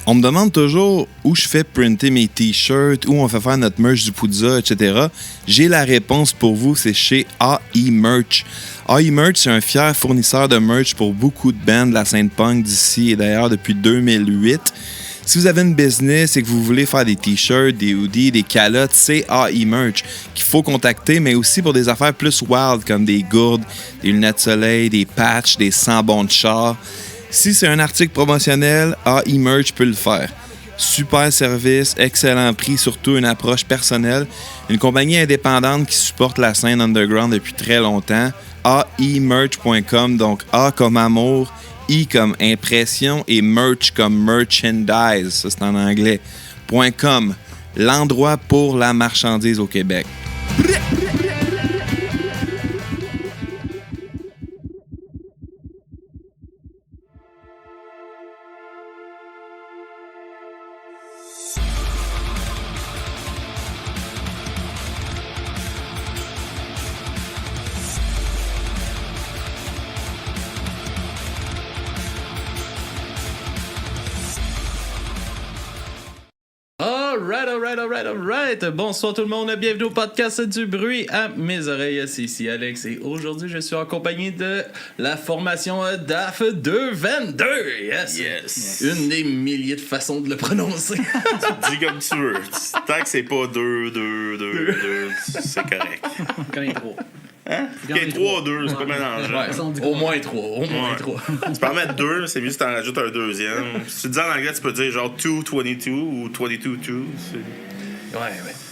On me demande toujours où je fais printer mes t-shirts, où on fait faire notre merch du Poudza, etc. J'ai la réponse pour vous, c'est chez AI Merch. AI Merch, c'est un fier fournisseur de merch pour beaucoup de bands de la scène punk d'ici et d'ailleurs depuis 2008. Si vous avez une business et que vous voulez faire des t-shirts, des hoodies, des calottes, c'est AI Merch qu'il faut contacter, mais aussi pour des affaires plus wild comme des gourdes, des lunettes de soleil, des patchs, des sambons de char. Si c'est un article promotionnel, AI Merch peut le faire. Super service, excellent prix, surtout une approche personnelle. Une compagnie indépendante qui supporte la scène underground depuis très longtemps. aimerch.com, donc A comme amour, I comme impression et merch comme merchandise, ça c'est en anglais. .com, l'endroit pour la marchandise au Québec. Alright. Bonsoir tout le monde, bienvenue au podcast du bruit à mes oreilles. C'est ici Alex et aujourd'hui je suis accompagné de la formation DAF 222. Yes. Une des milliers de façons de le prononcer. Tu dis comme tu veux. Tant que c'est pas 2, c'est correct. Quand il est trop. Hein? Quand il y a 3 2, c'est pas mélangeant. Ouais, au moins 3. Tu peux en mettre 2, c'est mieux si t'en rajoutes un deuxième. Si tu dis en anglais, tu peux dire genre 222 ou 22-2. Ouais.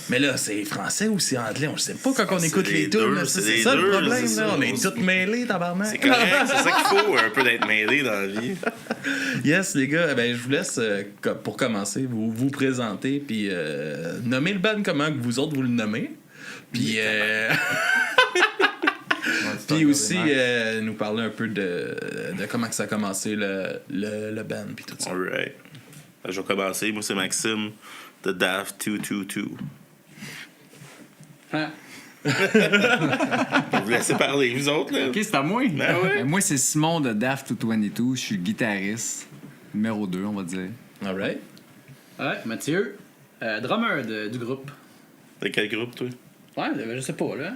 Mais là, c'est français ou c'est anglais? On sait pas quand on écoute les deux, tunes. c'est C'est les ça le deux, problème. c'est Là. ça. On est tous mêlés, tabarnak. C'est correct, c'est ça qu'il faut, un peu d'être mêlé dans la vie. Yes, les gars, je vous laisse, pour commencer, vous présenter, puis nommer le band comment que vous autres vous le nommez. Puis, puis aussi, nous parler un peu de comment que ça a commencé le band, puis tout ça. Alright. Je vais commencer. Moi, c'est Maxime de DAF 222. Hein? Vous laissez parler, vous autres, là. Ok, c'est à moi. Ben ouais. Moi, c'est Simon de Daft 222. Je suis guitariste. Numéro 2, on va dire. Alright. Ouais, Mathieu, drummer du groupe. De quel groupe, toi? Ouais, je sais pas, là.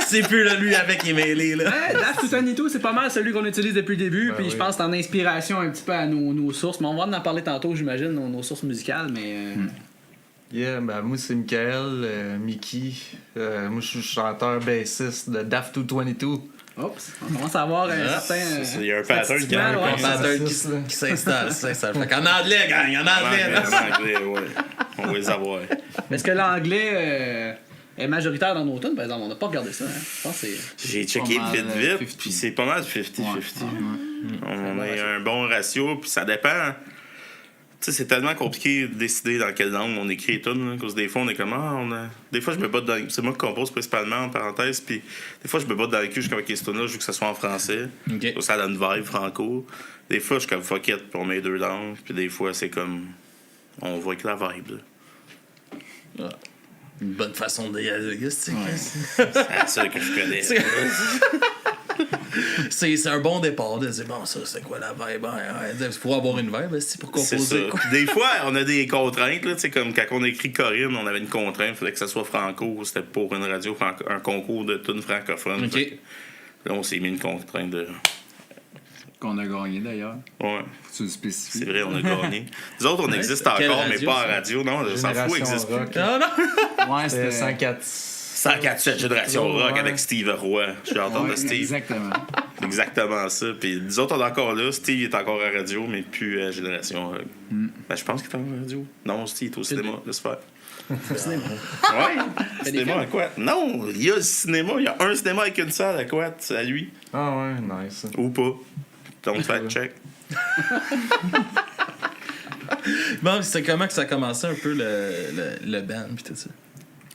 C'est plus là, lui avec il est mêlé, là. Ouais, Daft 222, c'est pas mal celui qu'on utilise depuis le début, puis oui. je pense que c'est en inspiration un petit peu à nos sources. Mais on va en parler tantôt, j'imagine, nos sources musicales, mais... Yeah, ben moi c'est Michael, Mickey. Moi je suis chanteur bassiste de Daft 222. Oups, on commence à avoir un certain... Il y a un pattern qui statistiquement, ouais. Un pattern qui s'installe. Fait qu'en anglais, gang, en anglais. là. En anglais, ouais. On va les avoir. Mais est-ce que l'anglais est majoritaire dans nos tunes, par exemple? On n'a pas regardé ça, hein? Je pense que c'est... J'ai checké Pas mal, vite, 50. puis c'est pas mal 50-50. On a un bon ratio, puis ça dépend. Tu sais, c'est tellement compliqué de décider dans quelle langue on écrit les tunes, là, parce que des fois, on est comme, des fois, je me botte dans... C'est moi qui compose principalement, en parenthèse, puis des fois, je me botte dans le cul jusqu'à avec les tunes-là, je veux que ça soit en français. Ok. Ça donne une vibe franco. Des fois, je suis comme fuck it, puis on met 2 langues, puis des fois, c'est comme... On voit que la vibe, là. Une bonne façon de dire, C'est ça que je connais. c'est un bon départ de dire, bon, ça, c'est quoi la vibe? Il faut avoir une vibe, c'est pour C'est ça. composer. Puis des fois, on a des contraintes, là, tu sais, comme quand on a écrit Corinne, on avait une contrainte, il fallait que ça soit franco, c'était pour une radio, un concours de tunes francophones. Ok. Fait que là, on s'est mis une contrainte de... Qu'on a gagné d'ailleurs. Ouais, Tu le spécifies. c'est vrai, on a gagné. Nous autres, on existe quelle encore, mais radio, pas ça? en radio. Non, on s'en fout, existe plus. Rock. Non. Ouais, c'était ça. 104. 104 Génération Rock Ouais. avec Steve Roy. Je suis entendu de Steve. Exactement. Exactement ça. Puis nous autres, on est encore là. Steve est encore à radio, mais plus à Génération Rock. Ben, je pense qu'il est encore à radio. Non, Steve est au cinéma. Laisse faire. Ouais. Cinéma à quoi? Non, il y a le cinéma. Il y a un cinéma avec une salle à quoi? C'est à lui. Ah ouais, nice. Ou pas. Donc, fact check. Bon, c'est comment que ça a commencé un peu le band, puis tout ça?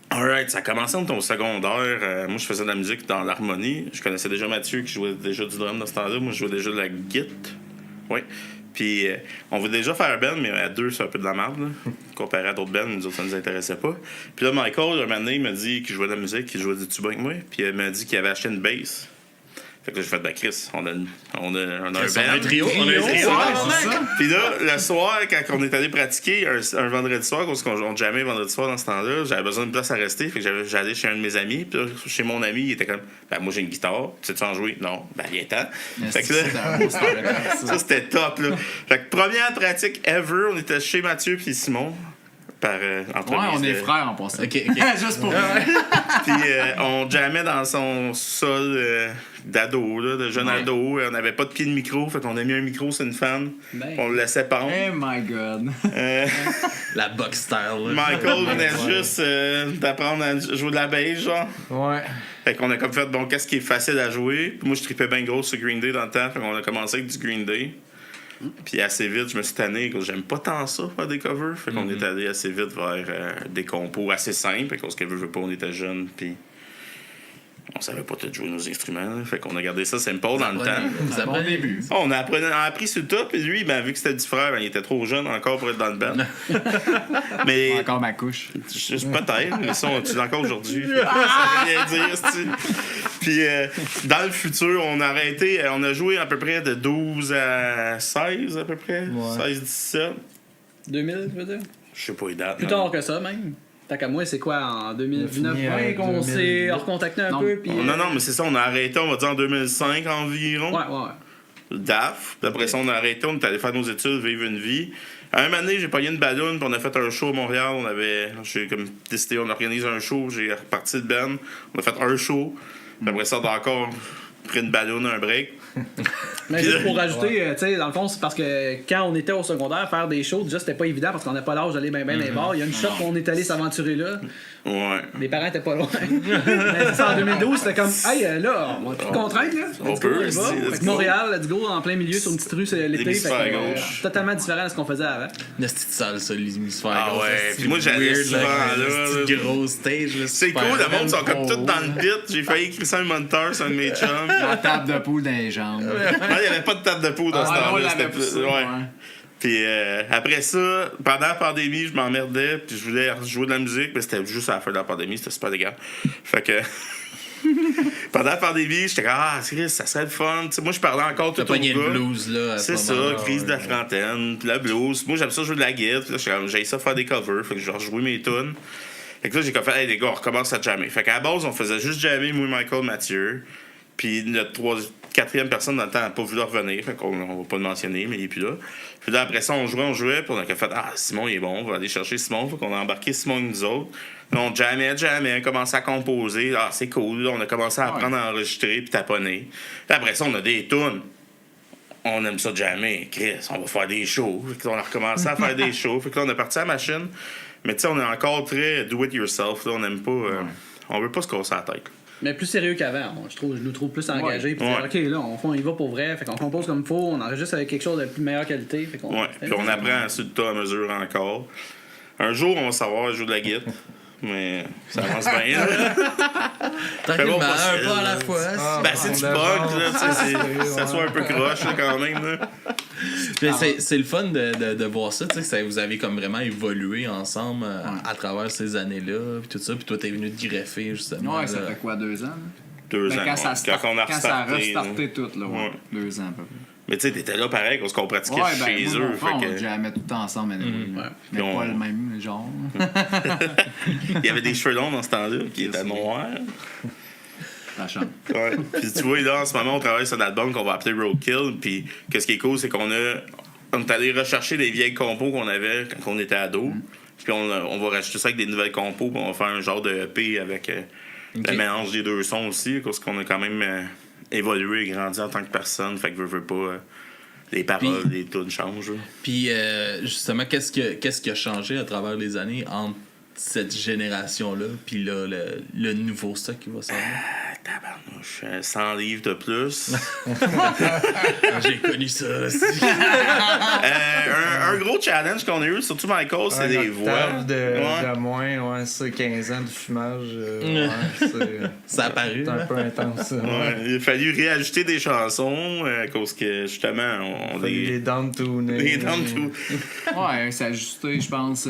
Alright, ça a commencé au secondaire. Moi, je faisais de la musique dans l'harmonie. Je connaissais déjà Mathieu qui jouait déjà du drum dans ce temps-là. Moi, je jouais déjà de la guitare. Oui. Puis, on voulait déjà faire un band, mais à 2, c'est un peu de la merde, là. Comparé à d'autres bands, nous autres, ça nous intéressait pas. Puis là, Michael, un moment donné, il m'a dit qu'il jouait de la musique, qu'il jouait du tuba avec moi. Puis il m'a dit qu'il avait acheté une bass. Fait que là, j'ai fait, ben Chris, on a un trio. On a un trio. Puis là, le soir, quand on est allé pratiquer, un vendredi soir, parce qu'on jammait vendredi soir dans ce temps-là, j'avais besoin d'une place à rester. Fait que j'allais chez un de mes amis. Puis là, chez mon ami, il était comme, ben moi j'ai une guitare. Tu sais-tu en jouer? Non. Ben viens-t'en. Fait que là, ça c'était top, là. Fait que première pratique ever, on était chez Mathieu puis Simon. On est frères en passant. OK. Juste pour Puis on jammait dans son sol d'ado, là, de jeune ado. On n'avait pas de pied de micro, fait qu'on a mis un micro sur une fan. On le laissait pendre. Oh my god. La box style. Là. Michael venait juste d'apprendre à jouer de la bass, genre. Ouais. Fait qu'on a comme fait, bon, qu'est-ce qui est facile à jouer? Puis moi, je tripais bien gros sur Green Day dans le temps, fait qu'on a commencé avec du Green Day. Puis assez vite, je me suis tanné, parce que j'aime pas tant ça, faire des covers. Fait qu'on est allé assez vite vers des compos assez simples, parce que je veux pas, on était jeunes, puis on savait pas tout jouer nos instruments. Là. Fait qu'on a gardé ça simple dans le temps. Ça bon début. On a appris sur le top, et lui, ben, vu que c'était du frère, ben, il était trop jeune encore pour être dans le band. Mais Encore ma couche. peut-être, mais ça, on l'utilise encore aujourd'hui. Ça veut rien dire, c'est-tu. Puis dans le futur, on a arrêté, on a joué à peu près de 12 à 16 à peu près. Ouais. 16-17. 2000, tu veux dire? Je sais pas les dates. Plus non. tard que ça, même. Tant qu'à moi, c'est quoi, en 2019 On a fini, qu'on 2000. s'est recontacté un Non. peu? Puis, Non, mais c'est ça, on a arrêté, on va dire en 2005 environ. Ouais. DAF. Puis après ça, on a arrêté, on est allé faire nos études, vivre une vie. À un moment donné, j'ai pogné une ballonne, puis on a fait un show à Montréal. J'ai comme décidé, on organise un show, j'ai reparti de Ben. On a fait un show. Puis après ça, on a encore pris une ballonne, un break. Mais juste pour rajouter, tu sais, dans le fond, c'est parce que quand on était au secondaire, faire des shows, déjà, c'était pas évident parce qu'on n'a pas l'âge d'aller bien dans les bars. Il y a une shot qu'on est allé s'aventurer là. Ouais. Les parents étaient pas loin. Mais c'est ça, en 2012, c'était comme, hey, là, on va plus contraindre, là. On Let's go, peut, on y va. si, let's Fait que go. Montréal, let's go, en plein milieu, sur une petite rue, c'est l'été. L'hémisphère Fait que, gauche. totalement différent de ce qu'on faisait avant. Une petite salle, ça, l'hémisphère. Ah gauche, ouais, c'est puis moi, j'allais weird, souvent là, Une grosse stage. là, C'est super cool, le monde belle. sont comme tous dans le pit. J'ai failli écrire ça à un moniteur, c'est un de mes chums. La table de poule dans les jambes. Non, il n'y avait pas de table de peau dans ce on temps-là. l'avait C'était plus. plus. Ouais. Puis après ça, pendant la pandémie, je m'emmerdais, puis je voulais jouer de la musique, mais c'était juste à la fin de la pandémie, c'était super dégueu. Fait que. Pendant la pandémie, j'étais comme, Chris, ça serait le fun. T'sais, moi, je parlais encore tout T'as au pogné le gars. blues, là. à ce C'est ça, moment-là. crise de la trentaine, puis la blues. Moi, j'aime ça jouer de la guitare, puis là, j'ai ça faire des covers, fait que je rejouais mes tunes. Fait que là, j'ai comme fait, hey les gars, on recommence à jammer. Fait qu'à la base, on faisait juste jammer, moi, Michael, Mathieu. Puis notre quatrième personne dans le temps n'a pas voulu revenir, fait qu'on va pas le mentionner, mais il est plus là. Puis là, après ça, on jouait, puis on a fait, Simon, il est bon, on va aller chercher Simon. Fait qu'on a embarqué Simon et nous autres. Là, on jammait, on commençait à composer. C'est cool, là, on a commencé à apprendre à enregistrer puis taponner. Puis après ça, on a des tunes. On aime ça jammer, Chris, on va faire des shows. Fait qu'on a recommencé à faire des shows. Fait que là, on est parti à la machine. Mais tu sais, on est encore très do-it-yourself. Là, on aime pas... on veut pas se casser la tête. Mais plus sérieux qu'avant. Je nous trouve plus engagés. Puis Ouais. OK, là, on y va pour vrai. Fait qu'on compose comme il faut. On enregistre avec quelque chose de plus meilleure qualité. Fait qu'on, Ouais, puis on apprend sur le tas à mesure encore. Un jour, on va savoir jouer de la guitare. Mais ça avance bien, là. Tranquillement, Fais-moi pas un pas à la ça. fois. Ben, c'est du punk, là. Tu sais, ça soit un peu croche, là, quand même, là. Mais c'est le fun de voir ça, tu sais, que ça, vous avez comme vraiment évolué ensemble à travers ces années-là, puis tout ça, puis toi t'es venu te greffer justement. Ouais, ça là. fait quoi, 2 ans? Là? 2 ans, Quand ça on a quand ça a restarté. restarté tout, là, ouais. Ouais. 2 ans à peu près. Mais tu sais, t'étais là pareil, parce qu'on pratiquait Ouais, chez moi, eux. mon frère, Fait on que... jammait tout le temps ensemble, mais Puis on- pas le même genre. Il y avait des cheveux longs dans ce temps-là, qui étaient noirs. La chambre. Ouais. Puis tu vois, là, en ce moment, on travaille sur un album qu'on va appeler Roadkill. Puis ce qui est cool, c'est qu'on est allé rechercher des vieilles compos qu'on avait quand on était ado. Puis on va rajouter ça avec des nouvelles compos. Puis on va faire un genre de EP avec le mélange des deux sons aussi. Parce qu'on a quand même évolué et grandi en tant que personne. Fait que veux pas. Les paroles, les tunes changent. Puis justement, qu'est-ce qui a changé à travers les années entre cette génération-là, puis là, le nouveau stock qui va sortir? Tabarnouche, 100 livres de plus. J'ai connu ça aussi. Un gros challenge qu'on a eu, surtout Michael, c'est des voix. De moins, ouais, c'est 15 ans de fumage. Ça a apparu. C'est un peu intense, ça. Ouais, il a fallu réajuster des chansons à cause que justement on Les down-tunés. les down-to. Ouais, s'ajuster, je pense.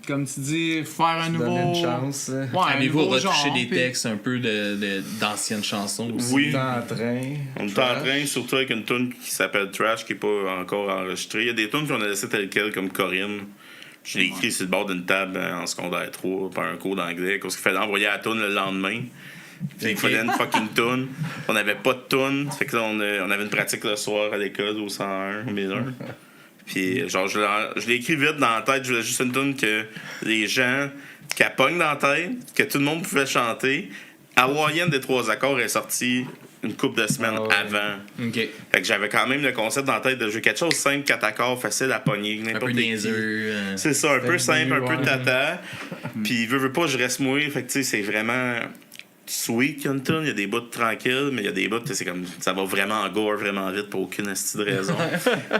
Comme tu dis, faire un Donner nouveau. une chance. Ouais, un Avez-vous nouveau retouché genre, des puis- textes un peu peu d'anciennes chansons aussi. Oui. En train. On est en train, surtout avec une tune qui s'appelle Trash, qui n'est pas encore enregistrée. Il y a des tunes qu'on a laissées telles quelles, comme Corinne. Je l'ai écrit sur le bord d'une table en secondaire 3, par un cours d'anglais, parce qu'il fallait envoyer la tune le lendemain. Puis il fallait une fucking tune. On n'avait pas de tune. Fait que là, on avait une pratique le soir à l'école, au 101, au 1001. Puis, genre, je l'ai écrit vite dans la tête. Je voulais juste une tune que les gens, qu'elle pogne dans la tête, que tout le monde pouvait chanter. Hawaïenne des 3 accords est sortie une couple de semaines avant. OK. Fait que j'avais quand même le concept dans la tête de jouer quelque chose simple, 4 accords, facile à pogner. Un peu niaiseux. C'est ça, un peu simple, un peu ouais. tata. Puis, veux pas, je reste mouillé. Fait que, tu sais, c'est vraiment sweet, Kenton. Il y a des bouts tranquilles, mais il y a des bouts, c'est comme, ça va vraiment en gore, vraiment vite, pour aucune astuce de raison.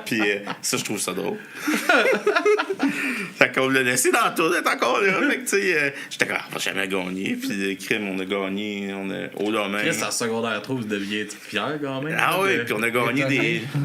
Puis, ça, je trouve ça drôle. Fait qu'on l'a laissé dans le tour d'être encore là. Fait que, tu sais, j'étais comme, on va jamais gagner. Puis, crime, on a gagné, on a haut la main. Chris, en secondaire 3, vous deviez être fiers quand même. Ah oui, puis on a gagné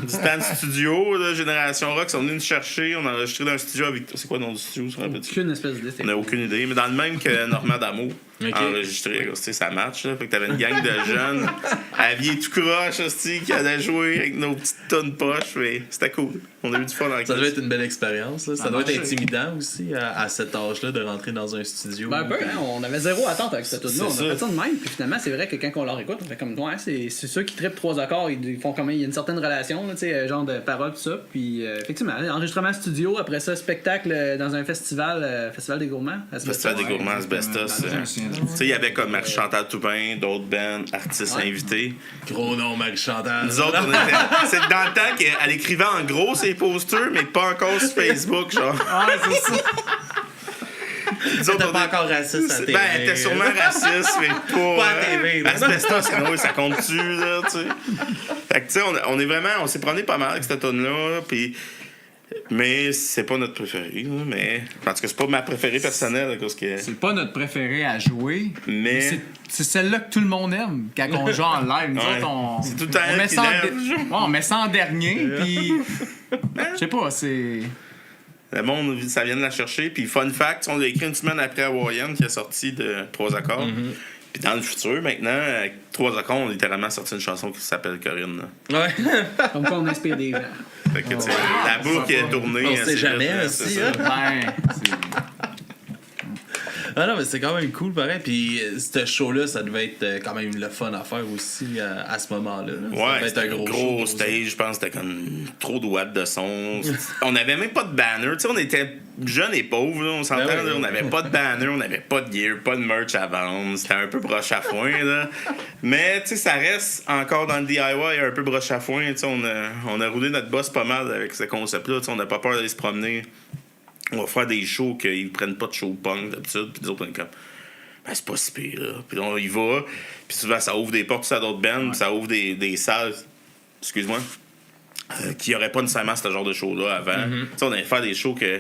du stand studio, là, Génération Rock, ils sont venus nous chercher, on a enregistré dans un studio avec. C'est quoi le nom du studio, ça? Aucune espèce d'idée. On n'a aucune idée, mais dans le même que Normand d'Amour. Ok. Enregistré, tu sais, ça match, là. Fait que t'avais une gang de jeunes, habillés tout croche, hostie, qui allaient jouer avec nos petites tonnes poches, mais c'était cool. On a eu du fun en Ça doit être une belle expérience. Là. Ça doit être marché. intimidant aussi à cet âge-là de rentrer dans un studio. Ben un peu, hein, on avait zéro attente avec cette tune-là. On a C'est fait ça. ça de même, puis finalement, c'est vrai que quand on leur écoute, on fait comme toi, c'est ceux qui trippent 3 accords, ils font comme il y a une certaine relation, là, tu sais, genre de paroles, tout ça. Puis effectivement, enregistrement studio, après ça, spectacle dans un festival, Festival des Gourmands. Festival des Gourmands, Asbestos. Je me souviens de Tu sais, il y avait comme Marie-Chantal Toupin, d'autres bands, artistes invités. Gros nom, Marie-Chantal. Nous autres, on était. C'est dans le temps qu'elle écrivait en gros ses posters, mais pas encore sur Facebook, genre. Ouais, c'est ça. Nous autres, T'étais on pas est- encore raciste à la TV. Ben, elle était sûrement raciste, mais pas. Pas à TV, là. Asbestos, c'est drôle, ça compte-tu, là, tu sais. Fait que, tu sais, on est vraiment. On s'est promené pas mal avec cette tonne-là, puis. Mais c'est pas notre préféré, là, mais. Parce que c'est pas ma préférée personnelle, parce que. C'est pas notre préféré à jouer. Mais- C'est celle-là que tout le monde aime quand on joue en live. Nous Ouais. autres, on. C'est tout le temps on elle met qui ça en lève. ouais, on met ça en dernier, puis. Je sais pas, c'est. Le monde, ça vient de la chercher. Puis, fun fact, on l'a écrit une semaine après Hawaïenne, qui est sorti de 3 accords. Puis, dans le futur, maintenant, avec 3 accords, on a littéralement sorti une chanson qui s'appelle Corinne. Là. Ouais. Comme quoi on inspire des gens. Fait que, tu sais, la boucle est tournée. On sait assez jamais, vite, là, aussi, c'est ça. hein. Ben, c'est. Ah non, mais c'est quand même cool, pareil. Puis ce show-là, ça devait être quand même le fun à faire aussi à ce moment-là. là. Ça Ouais, devait être c'était un gros show, stage, je pense, c'était comme trop de watts de son. On n'avait même pas de banner, tu sais, on était jeunes et pauvres, là, on s'entend, Ben oui, là, on n'avait pas de banner, on n'avait pas de gear, pas de merch à vendre, c'était un peu broche à foin, là. Mais, tu sais, ça reste encore dans le DIY un peu broche à foin, tu sais, on a roulé notre boss pas mal avec ce concept-là, tu sais, on n'a pas peur d'aller se promener. On va faire des shows qu'ils prennent pas de show punk d'habitude, puis les autres, on est comme, ben, c'est pas si pire, là. Puis là, on y va, puis souvent, ça ouvre des portes à d'autres bands, puis ça ouvre des salles, excuse-moi, qui n'auraient pas nécessairement ce genre de show-là avant. Tu sais, on allait faire des shows que.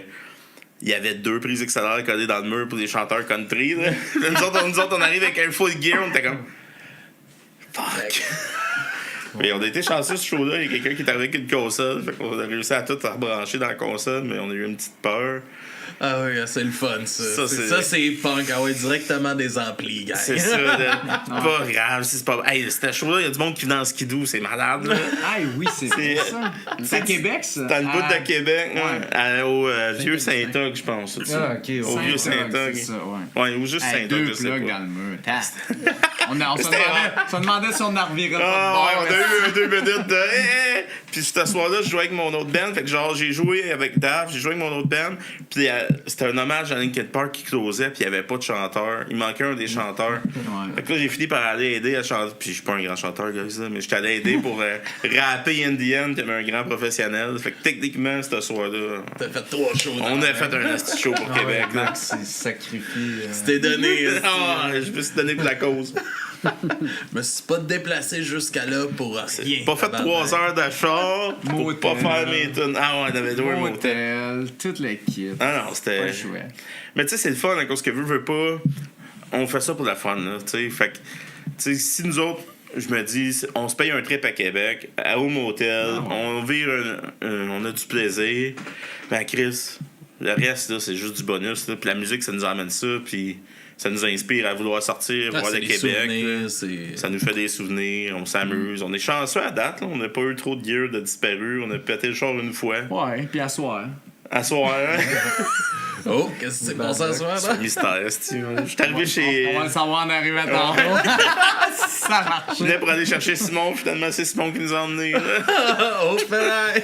Il y avait 2 prises XLR collées dans le mur pour des chanteurs country. Là. Là, nous autres, on arrive avec un full gear, on était comme. Fuck! Mais on a été chanceux ce show-là. Il y a quelqu'un qui est arrivé avec une console. Fait qu'on a réussi à tout rebrancher dans la console, mais on a eu une petite peur. Ah oui, c'est le fun, ça. Ça, c'est- Ça, c'est punk. Ah ouais, directement des amplis, gars. C'est ça, là. Pas grave, c'est pas. Hey, c'était chaud-là, il y a du monde qui venait en skidoo, c'est malade, là. Ah oui, c'est ça. C'est à Québec, ça. Dans le bout Ah, de Québec, ouais. au vieux Saint-Og, je pense. ça. Ah, ok, Au vieux Saint-Og, Saint-Og. c'est ça, ouais. Ouais, ou juste Hey, Saint-Og, 2 je sais plugs pas. dans le mur. Tast. On se C'était demandait si on en revirait pas de Ah, bord. ouais, on a eu 2 minutes de. Puis ce soir-là, je jouais avec mon autre band. Fait que genre, j'ai joué avec Dave, j'ai joué avec mon autre band. Puis c'était un hommage à Linkin Park qui closait, puis il n'y avait pas de chanteur. Il manquait un des chanteurs. Ouais. Fait que là, j'ai fini par aller aider à chanter. Puis je suis pas un grand chanteur, guys, là, mais j'étais allé aider pour rapper Indian, comme un grand professionnel. Fait que techniquement, ce soir-là, T'as fait 3 shows. on a fait un asti show pour Québec. là. Max, il se sacrifie. T'es donné. Ah, je me suis donné pour la cause. Je me suis pas déplacé jusqu'à là pour rien. Pas fait 3 heures d'achat pour Motel. pas faire mes tunes. Ah ouais, on avait 2 motel. Motel, toute l'équipe. Ah non, c'était. Pas chouette. Mais tu sais, c'est le fun, à cause que veut pas. On fait ça pour la fun, là. Tu sais, fait que. Tu sais, si nous autres, je me dis, on se paye un trip à Québec, au motel, on vire on a du plaisir, ben Chris, Le reste, là, c'est juste du bonus. Là. Puis la musique, ça nous emmène ça. Puis ça nous inspire à vouloir sortir, voir le Québec. Ça nous fait des souvenirs. On s'amuse. On est chanceux à date. Là. On n'a pas eu trop de gear de disparu. On a pété le char une fois. Ouais, puis à soir. À soir, hein? Oh, qu'est-ce que c'est passé à soir, C'est là? un mystère, Steve. Je suis arrivé chez. On va le savoir en arrivant tard. Ça marche. Je venais pour aller chercher Simon. Finalement, c'est Simon qui nous a emmenés. Là. Oh, pareil!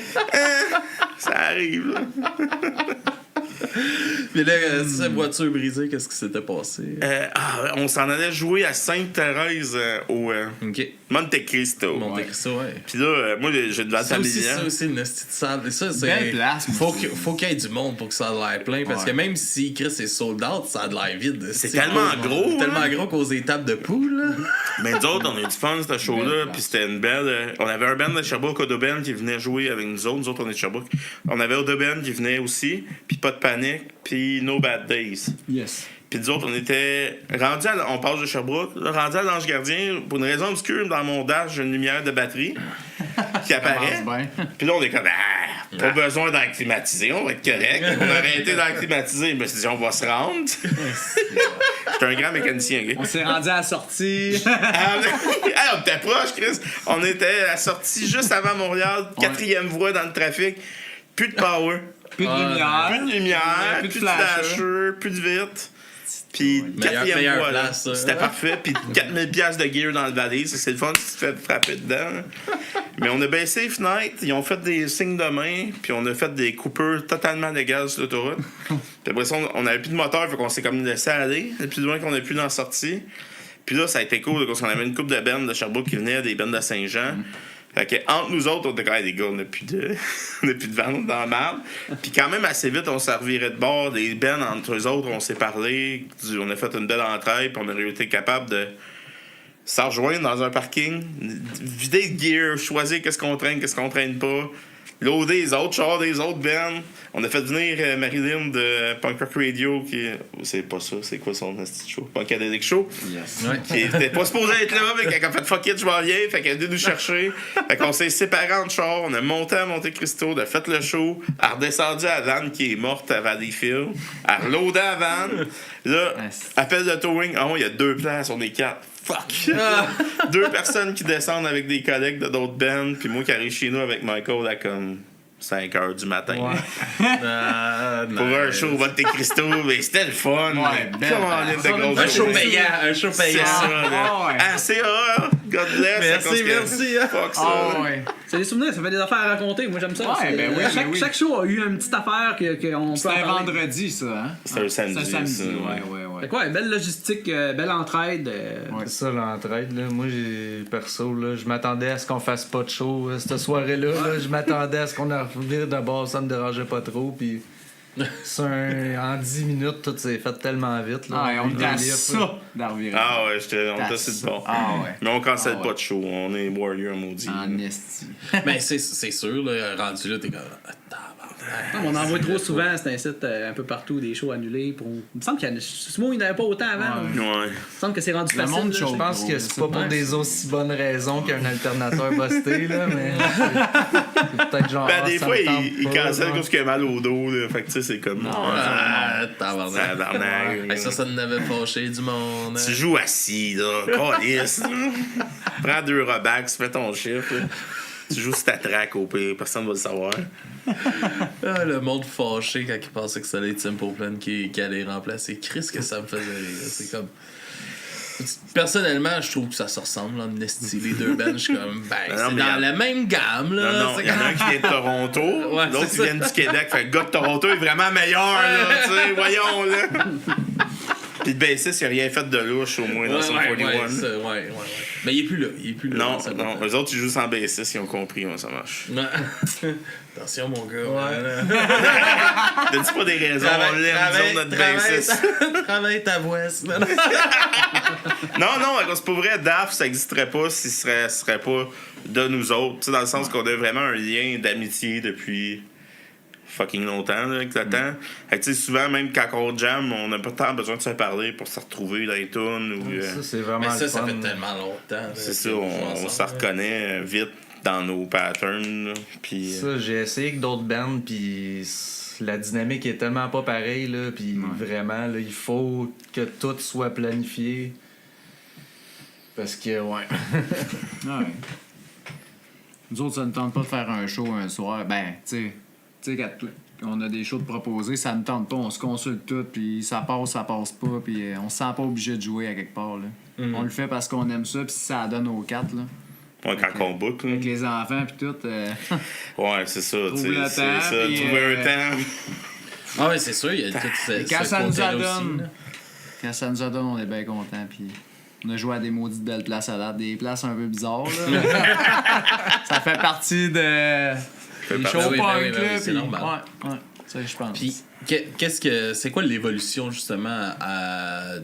Ça arrive, là. Puis là, cette voiture brisée, qu'est-ce qui s'était passé? On s'en allait jouer à Sainte-Thérèse au Ok. Monte Cristo. Monte Cristo, ouais. Puis là, moi, j'ai de la Ça aussi, familiale. une hostie de salle. Et ça, c'est. Belle place, Faut qu'il y ait du monde pour que ça ait l'air plein. Parce que même si Chris est sold out, ça a de l'air vide. C'est tellement gros. C'est tellement gros qu'aux étapes de poule, là. Mais nous autres, on a eu du fun, ce show-là. Puis c'était une belle. On avait un band de Sherbrooke, Odo Band, qui venait jouer avec nous autres. Nous autres, on est de Sherbrooke. On avait Odo Band qui venait aussi. Puis Pas de panique. Puis No Bad Days. Yes. Puis nous autres, on était rendus on passe de Sherbrooke, là, rendus à l'Ange Gardien, pour une raison obscure, dans mon dash, j'ai une lumière de batterie qui apparaît. Puis là, on est comme, pas besoin d'en climatiser, on va être correct. On a arrêté d'en climatiser, je me suis dit, on va se rendre. J'étais un grand mécanicien, OK? On s'est rendu à la sortie. On était proche, Chris. On était à la sortie juste avant Montréal, 4e voie dans le trafic. Plus de power. Plus de lumière. Plus de lumière, plus de flasher, plus de vite. Puis 4e voie, là. C'était parfait. Puis 4000$ de gear dans le valise. C'est le fun si tu te fais frapper dedans. Mais on a baissé les fenêtres. Ils ont fait des signes de main. Puis on a fait des coupures totalement légales sur l'autoroute. Puis après ça, on n'avait plus de moteur. Fait qu'on s'est comme laissé aller. Le plus loin qu'on a pu dans la sortie. Puis là, ça a été cool. Parce qu'on avait une couple de bands de Sherbrooke qui venaient, des bands de Saint-Jean. Fait que entre nous autres, on était quand même des gars, on n'a plus de vente dans la merde. Puis quand même, assez vite, on s'est reviré de bord. Des bands entre eux autres, on s'est parlé. On a fait une belle entraide, puis on a été capable de s'en rejoindre dans un parking, vider le gear, choisir qu'est-ce qu'on traîne pas, loader les autres chars des autres bands. On a fait venir Marilyn de Punk Rock Radio, qui c'est pas ça, c'est quoi son petit show? Punkadelic Show. Yes. Ouais. Qui était pas supposé être là, mais qui a fait fuck it, je m'en viens. Fait qu'elle est venue nous chercher. Fait qu'on s'est séparés en char. On a monté à Monte Cristo, on a fait le show. Elle a redescendu à la vanne qui est morte à Valleyfield. Elle a reloadé à la vanne. Là, appel de towing. Ah, il y a 2 places, on est 4. Fuck! 2 personnes qui descendent avec des collègues de d'autres bands. Puis moi qui arrive chez nous avec Michael à comme 5h du matin. Ouais. Pour un show au Monte Cristo, mais c'était le fun. Ouais, belle Un show payant. C'est ça, là. Ouais. Ah, c'est God bless. Merci. Fuck ça. Ah ouais. C'est des souvenirs, ça fait des affaires à raconter. Moi, j'aime ça. Ouais, ben oui, ben oui. Chaque show a eu une petite affaire qu'on peut en C'était un parler. vendredi, ça, hein? C'est un samedi. C'est un samedi, ça. ouais. Fait quoi, belle logistique, belle entraide. C'est ça l'entraide. Là. Moi, perso, là, je m'attendais à ce qu'on fasse pas de show. Cette soirée-là, là, je m'attendais à ce qu'on revire de bord, ça me dérangeait pas trop. Puis en 10 minutes, tout s'est fait tellement vite. Là. Ah, on était à ça d'en revirer. Ah ouais, on était sur le bon. Ah ouais. Mais on cancelle Ah ouais. pas de show. On est Warrior maudit. En esti. Mais c'est sûr, là, rendu là, t'es comme. On en voit trop souvent, c'est un site un peu partout, des shows annulés. Il me semble qu'il y en a. Simon, il n'y en avait pas autant avant. Ouais. Il Ouais. me semble que c'est rendu Le facile. monde là. chaud. Je pense que c'est pas pour Ouais. des aussi bonnes raisons qu'un alternateur busté, là, mais c'est peut-être genre. Ben, des ça fois, me tente il pas, cancelle genre. parce qu'il a mal au dos. Là. Fait que tu sais, c'est comme. Tabarnak. Tabarnak. Hey, ça n'avait fâché du monde. Tu joues assis, là. Calisse. Prends 2 Robax, fais ton chiffre. là. Tu joues sur ta track au pire, personne va le savoir. Ah, le monde fâché quand il pensait que ça allait être Simple Plan qui allait remplacer. Chris, que ça me faisait rire. C'est comme. Personnellement, je trouve que ça se ressemble en esti. Les 2 bands, je suis comme. Ben, Non, c'est mais dans la même gamme, là. Non, C'est il y en a un qui vient de Toronto, Ouais, l'autre c'est qui vient du Québec. Fait que le gars de Toronto est vraiment meilleur, là. Tu sais, voyons, là. Puis le bassiste, il a rien fait de louche, au moins, dans son 41. Ouais. Mais il est plus là. Non, ça non. Eux autres, ils jouent sans bassiste, ils ont compris comment ça marche. Attention, mon gars. Donne-tu pas des raisons, on l'aime, disons, notre bassiste. Travaille ta voix. Non, c'est pas vrai, DAF, ça existerait pas si ce serait pas de nous autres. Tu sais, dans le sens qu'on a vraiment un lien d'amitié depuis fucking longtemps, là, avec le temps. Fait que, tu sais, souvent, même quand on jam, on n'a pas tant besoin de se parler pour se retrouver dans les tunes. Ou, Ça, c'est vraiment Mais ça le fun. fait tellement longtemps. c'est ça, on se reconnaît vite dans nos patterns. Puis, Ça, j'ai essayé avec d'autres bands, puis la dynamique est tellement pas pareille, là, puis vraiment, là, il faut que tout soit planifié. Parce que, ouais. Ouais. Nous autres, ça ne tente pas de faire un show un soir. Ben, tu sais, quand on a des shows de proposer, ça ne tente pas. On se consulte tout, puis ça passe pas, puis on se sent pas obligé de jouer à quelque part. Là. On le fait parce qu'on aime ça, puis ça donne aux quatre. Là. Ouais, quand on book, là. Avec les enfants, puis tout. Ouais, c'est ça, tu sais. le C'est temps, ça, puis, trouver un temps. Ah ouais, c'est sûr, il y a tout Quand ça nous côté-là adonne, aussi, là. quand ça nous adonne, on est bien contents, puis... On a joué à des maudites belles places à date, des places un peu bizarres. Là. Ça fait partie de. Des shows Ben oui, punk, ben oui, là. c'est Puis, normal. ouais, ça, je pense. Puis, c'est quoi l'évolution, justement,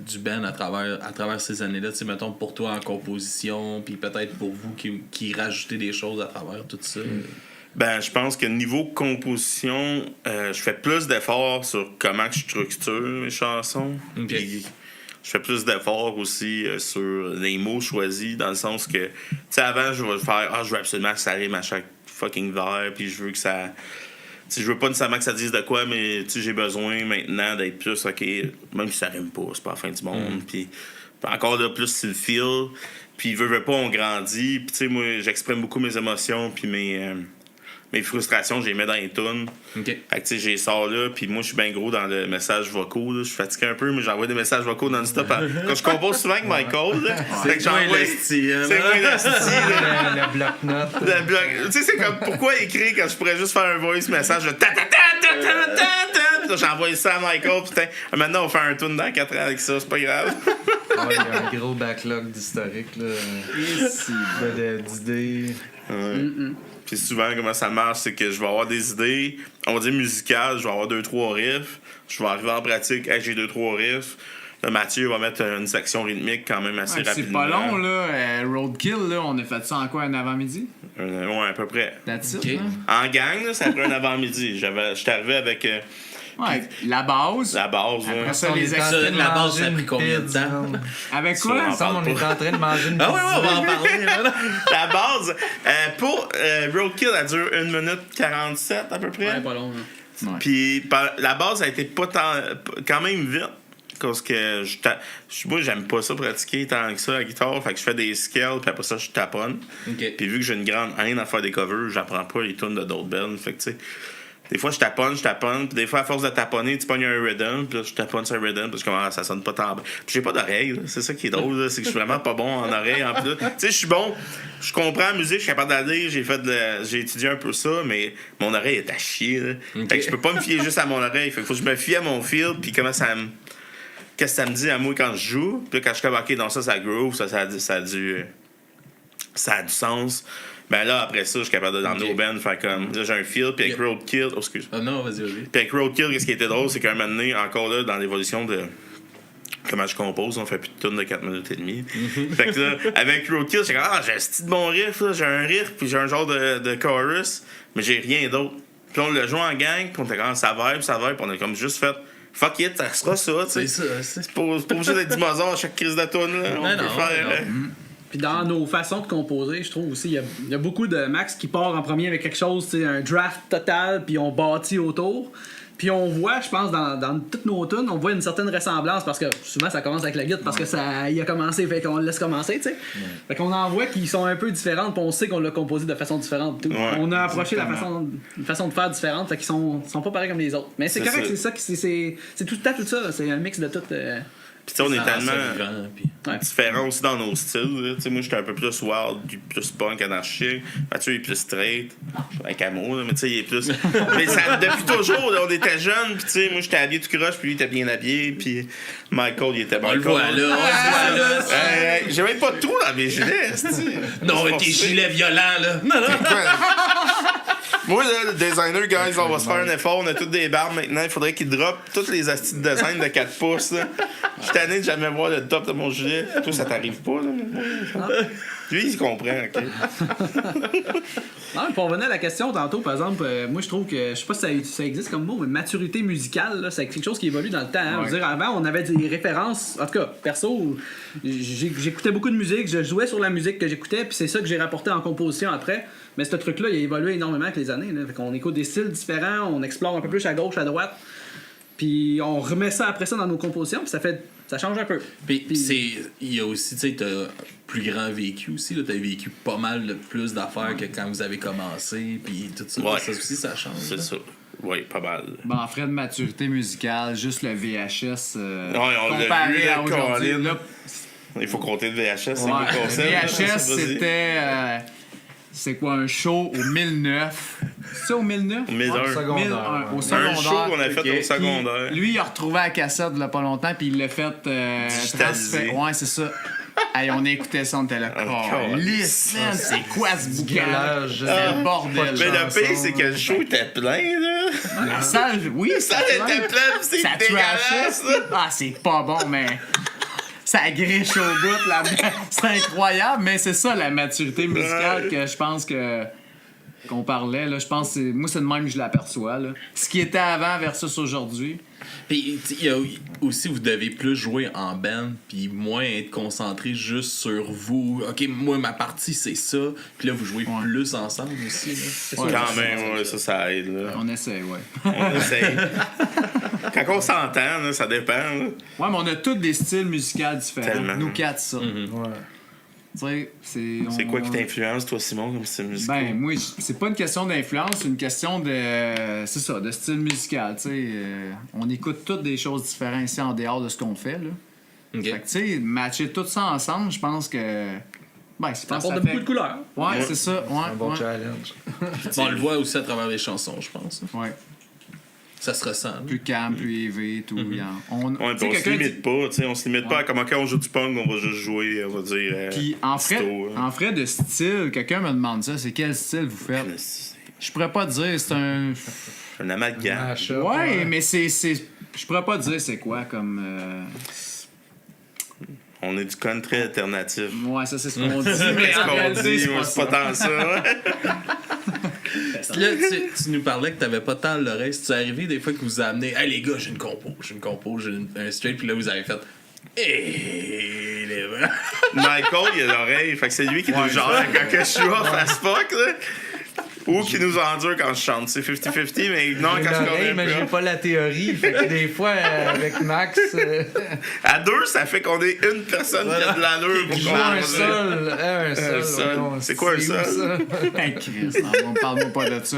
du band à travers ces années-là? Tu sais, mettons, pour toi en composition, puis peut-être pour vous qui rajoutez des choses à travers tout ça. Ben, je pense que niveau composition, je fais plus d'efforts sur comment je structure mes chansons. Ok. Puis je fais plus d'efforts aussi sur les mots choisis, dans le sens que, tu sais, avant, je vais faire, je veux absolument que ça rime à chaque fucking vers, puis je veux que ça. Tu sais, je veux pas nécessairement que ça dise de quoi, mais tu sais, j'ai besoin maintenant d'être plus, ok, même si ça rime pas, c'est pas la fin du monde, puis encore là, plus c'est le feel, puis veux pas, on grandit, puis tu sais, moi, j'exprime beaucoup mes émotions, puis mes frustrations, je les mets dans les tunes. OK. Fait que tu sais, j'ai sors là, puis moi, je suis bien gros dans le message vocaux, là. Je suis fatigué un peu, mais j'envoie des messages vocaux non-stop. Quand je compose souvent avec Michael, là, fait que j'envoie... C'est moi le style, là. Le bloc-notes. Tu sais, c'est comme, pourquoi écrire quand je pourrais juste faire un voice message de ta-ta-ta-ta-ta-ta-ta-ta. J'envoie ça à Michael, putain. Maintenant, on va faire un tune dans 4 ans avec ça, c'est pas grave. Ouais, il y a un gros backlog d'historique, là. D'idées. Puis souvent, comment ça marche, c'est que je vais avoir des idées, on va dire musicales, je vais avoir 2-3 riffs, je vais arriver en pratique, hey, j'ai 2-3 riffs. Là, Mathieu va mettre une section rythmique quand même assez rapidement. C'est pas long, là. Roadkill, là, on a fait ça en quoi, un avant-midi? Ouais, à peu près. That's Ok. it, hein? En gang, là, ça après un avant-midi. J'étais arrivé avec Ouais, la base. la base. Après Là. ça, On les est en Ça, train de la base, manger ça a une pris combien de pizza. temps? Avec Ça, quoi? on Ensemble, on est en train de manger une Ah pizza. ouais, on va en parler, là. La base, pour Roadkill, elle dure 1 minute 47 à peu près. Ouais, pas long. Là. Ouais. Puis la base a été pas tant, quand même vite. Parce que moi, j'aime pas ça pratiquer tant que ça la guitare. Fait que je fais des scales, puis après ça, je taponne. OK. Puis vu que j'ai une grande haine à faire des covers, j'apprends pas les tunes de d'autres bands. Fait que tu sais, des fois, je taponne. Puis des fois, à force de taponner, tu pognes un rhythm. Puis là, je taponne sur un rhythm parce que ça sonne pas tant bien. Puis j'ai pas d'oreille. C'est ça qui est drôle. Là, c'est que je suis vraiment pas bon en oreille en plus. Tu sais, je suis bon. Je comprends la musique, je suis capable d'aller. J'ai étudié un peu ça, mais mon oreille est à chier. Là. Okay. Fait que je peux pas me fier juste à mon oreille. Fait que faut que je me fie à mon feel. Puis comment ça me. Qu'est-ce que ça me dit à moi quand je joue? Puis là, quand je suis comme, OK, dans ça groove, ça a du sens. Ben là, après ça, je suis capable d'emmener au band, faire comme, là, j'ai un feel, puis avec Roadkill, excuse. Oh non, vas-y. Puis avec Roadkill, qu'est-ce qui était drôle, c'est qu'à un moment donné, encore là, dans l'évolution de comment je compose, on fait plus de tunes de 4 minutes et demie. Fait que là, avec Roadkill, j'ai comme, j'ai un style de bon riff, là, j'ai un riff, puis j'ai un genre de chorus, mais j'ai rien d'autre. Puis on l'a joué en gang, puis on était comme, ça vibe, puis on a comme juste fait, fuck it, ça sera ça, tu sais. C'est ça, C'est pas obligé d'être du Mozart à chaque crise de tune, là. On peut faire. Puis dans nos façons de composer, je trouve aussi, il y a beaucoup de Max qui part en premier avec quelque chose, tu sais, un draft total, puis on bâtit autour. Puis on voit, je pense, dans toutes nos tunes, on voit une certaine ressemblance parce que souvent ça commence avec la guitare parce que ça y a commencé, fait qu'on le laisse commencer, tu sais. Fait qu'on en voit qui sont un peu différentes, puis on sait qu'on l'a composé de façon différente. Tout. Ouais. On a approché une façon de faire différente, fait qu'ils sont pas pareils comme les autres. Mais c'est correct, ça. c'est ça, c'est tout le temps tout ça, c'est un mix de tout. Puis tu sais, on est Ça rend ça tellement vivant, puis- différents aussi dans nos styles. Tu sais, moi, j'étais un peu plus wild, plus punk, anarchique. Mathieu, il est plus straight. Avec amour, là, mais tu sais, il est plus. Mais ça, depuis toujours, là, on était jeunes. Puis tu sais, moi, j'étais habillé tout croche, puis lui, il était bien habillé. Puis Michael, il était On Michael. le voit là, J'ai même pas de trou dans mes gilets. Non, tes gilets violents, là. Non, non. Moi, là, le designer, guys, on va se faire un effort. On a toutes des barbes maintenant. Il faudrait qu'ils drop toutes les astis de design de 4 pouces. Là. Je suis tanné de jamais voir le top de mon gilet. Toi, ça t'arrive pas, là? Lui, il comprend, OK? Non, mais pour revenir à la question tantôt, par exemple, moi je trouve que, je sais pas si ça existe comme mot, mais maturité musicale, là, c'est quelque chose qui évolue dans le temps. Hein. Ouais. Je veux dire, avant, on avait des références. En tout cas, perso, j'écoutais beaucoup de musique, je jouais sur la musique que j'écoutais, puis c'est ça que j'ai rapporté en composition après. Mais ce truc-là, il a évolué énormément avec les années. Là. Fait qu'on écoute des styles différents, on explore un peu plus à gauche, à droite, puis on remet ça après ça dans nos compositions, puis ça change un peu. Puis il y a aussi, tu sais, t'as plus grand vécu aussi, là, t'as vécu pas mal de plus d'affaires que quand vous avez commencé, puis tout ça, Ouais. ça aussi, ça change. C'est là. ça. Oui, pas mal. Ben, en frais de maturité musicale, juste le VHS Ouais, on l'a comparé vu, à là, aujourd'hui. Colin. Là, Il faut compter le VHS, c'est ouais, le concept. là. VHS, Vas-y. c'était... c'est quoi, un show au 1009? C'est ça, au 1009? 1001. Secondaire, 1001, ouais. au Un secondaire. show qu'on a fait Ok. au secondaire. Puis, lui, il a retrouvé la cassette il y a pas longtemps, puis il l'a fait Digitalisé. Ouais, c'est ça. Hey, on écoutait ça, on était là. Oh, lisse, man, c'est quoi ce boucan? galage. C'est le bordel. Mais le chanson, pire, c'est que le show était plein, là. La salle, oui, Ça était plein, pis c'est ça dégueulasse, trashait. là. Ah, c'est pas bon, mais ça griche au bout là-dedans. C'est incroyable, mais c'est ça la maturité musicale Ouais. que je pense qu'on parlait. Là. Je pense que moi, c'est de même que je l'aperçois. Là. Ce qui était avant versus aujourd'hui. Puis il y a aussi, vous devez plus jouer en band, puis moins être concentré juste sur vous. OK, moi, ma partie, c'est ça. Puis là, vous jouez Ouais. plus ensemble aussi. Là. Ouais, Quand même, ouais, ça aide, là. On essaie, ouais. On essaye. Quand on s'entend, là, ça dépend, là. Ouais, mais on a tous des styles musicaux différents. Tellement. Nous quatre, ça. Ouais. Tu sais, C'est quoi qui t'influence, toi, Simon, comme style musical? Ben, moi, c'est pas une question d'influence, c'est une question de. C'est ça, de style musical. Tu sais, on écoute toutes des choses différentes ici en dehors de ce qu'on fait. Là. OK. Fait que, tu sais, matcher tout ça ensemble, je pense que. Ben, je Ça pense apporte que beaucoup fait... de couleurs. Ouais, c'est ça. Ouais, Un bon ouais. challenge. On le voit aussi à travers les chansons, je pense. Ouais. Ça se ressent. là. Plus calme, plus élevé, tout. On, Ouais, tu sais, puis on se quelqu'un limite pas, tu sais, on se limite pas à comment quand on joue du punk, on va juste jouer, on va dire. Puis en frais, Tito, hein. en frais de style, quelqu'un me demande ça, c'est quel style vous faites? Je pourrais pas te dire, c'est un. Un amalgame. Mashup, Ouais, mais c'est. Je pourrais pas te dire c'est quoi comme. On est du country alternatif. Ouais, ça c'est ce qu'on dit, mais Qu'est-ce en qu'on réalité, dit? c'est Ouais, pas c'est pas ça. tant ça. ouais. Là, tu nous parlais que t'avais pas tant l'oreille. C'est arrivé des fois que vous amenez, hey les gars, j'ai une compo, un straight, puis là vous avez fait, hey les gars. Michael, il a l'oreille, fait que c'est lui qui nous gère quand que je suis off as fuck, là. Ou qui nous endure quand je chante. C'est 50-50, mais non, J'ai quand je l'oreille, connais mais j'ai pas. pas la théorie. Fait que des fois, avec Max, À deux, ça fait qu'on est une personne qui a de l'allure pour je joue qu'on un sol. Un sol. sol. ouais, C'est quoi un où, sol? ça? Hey, Chris, non, parle-moi pas de ça.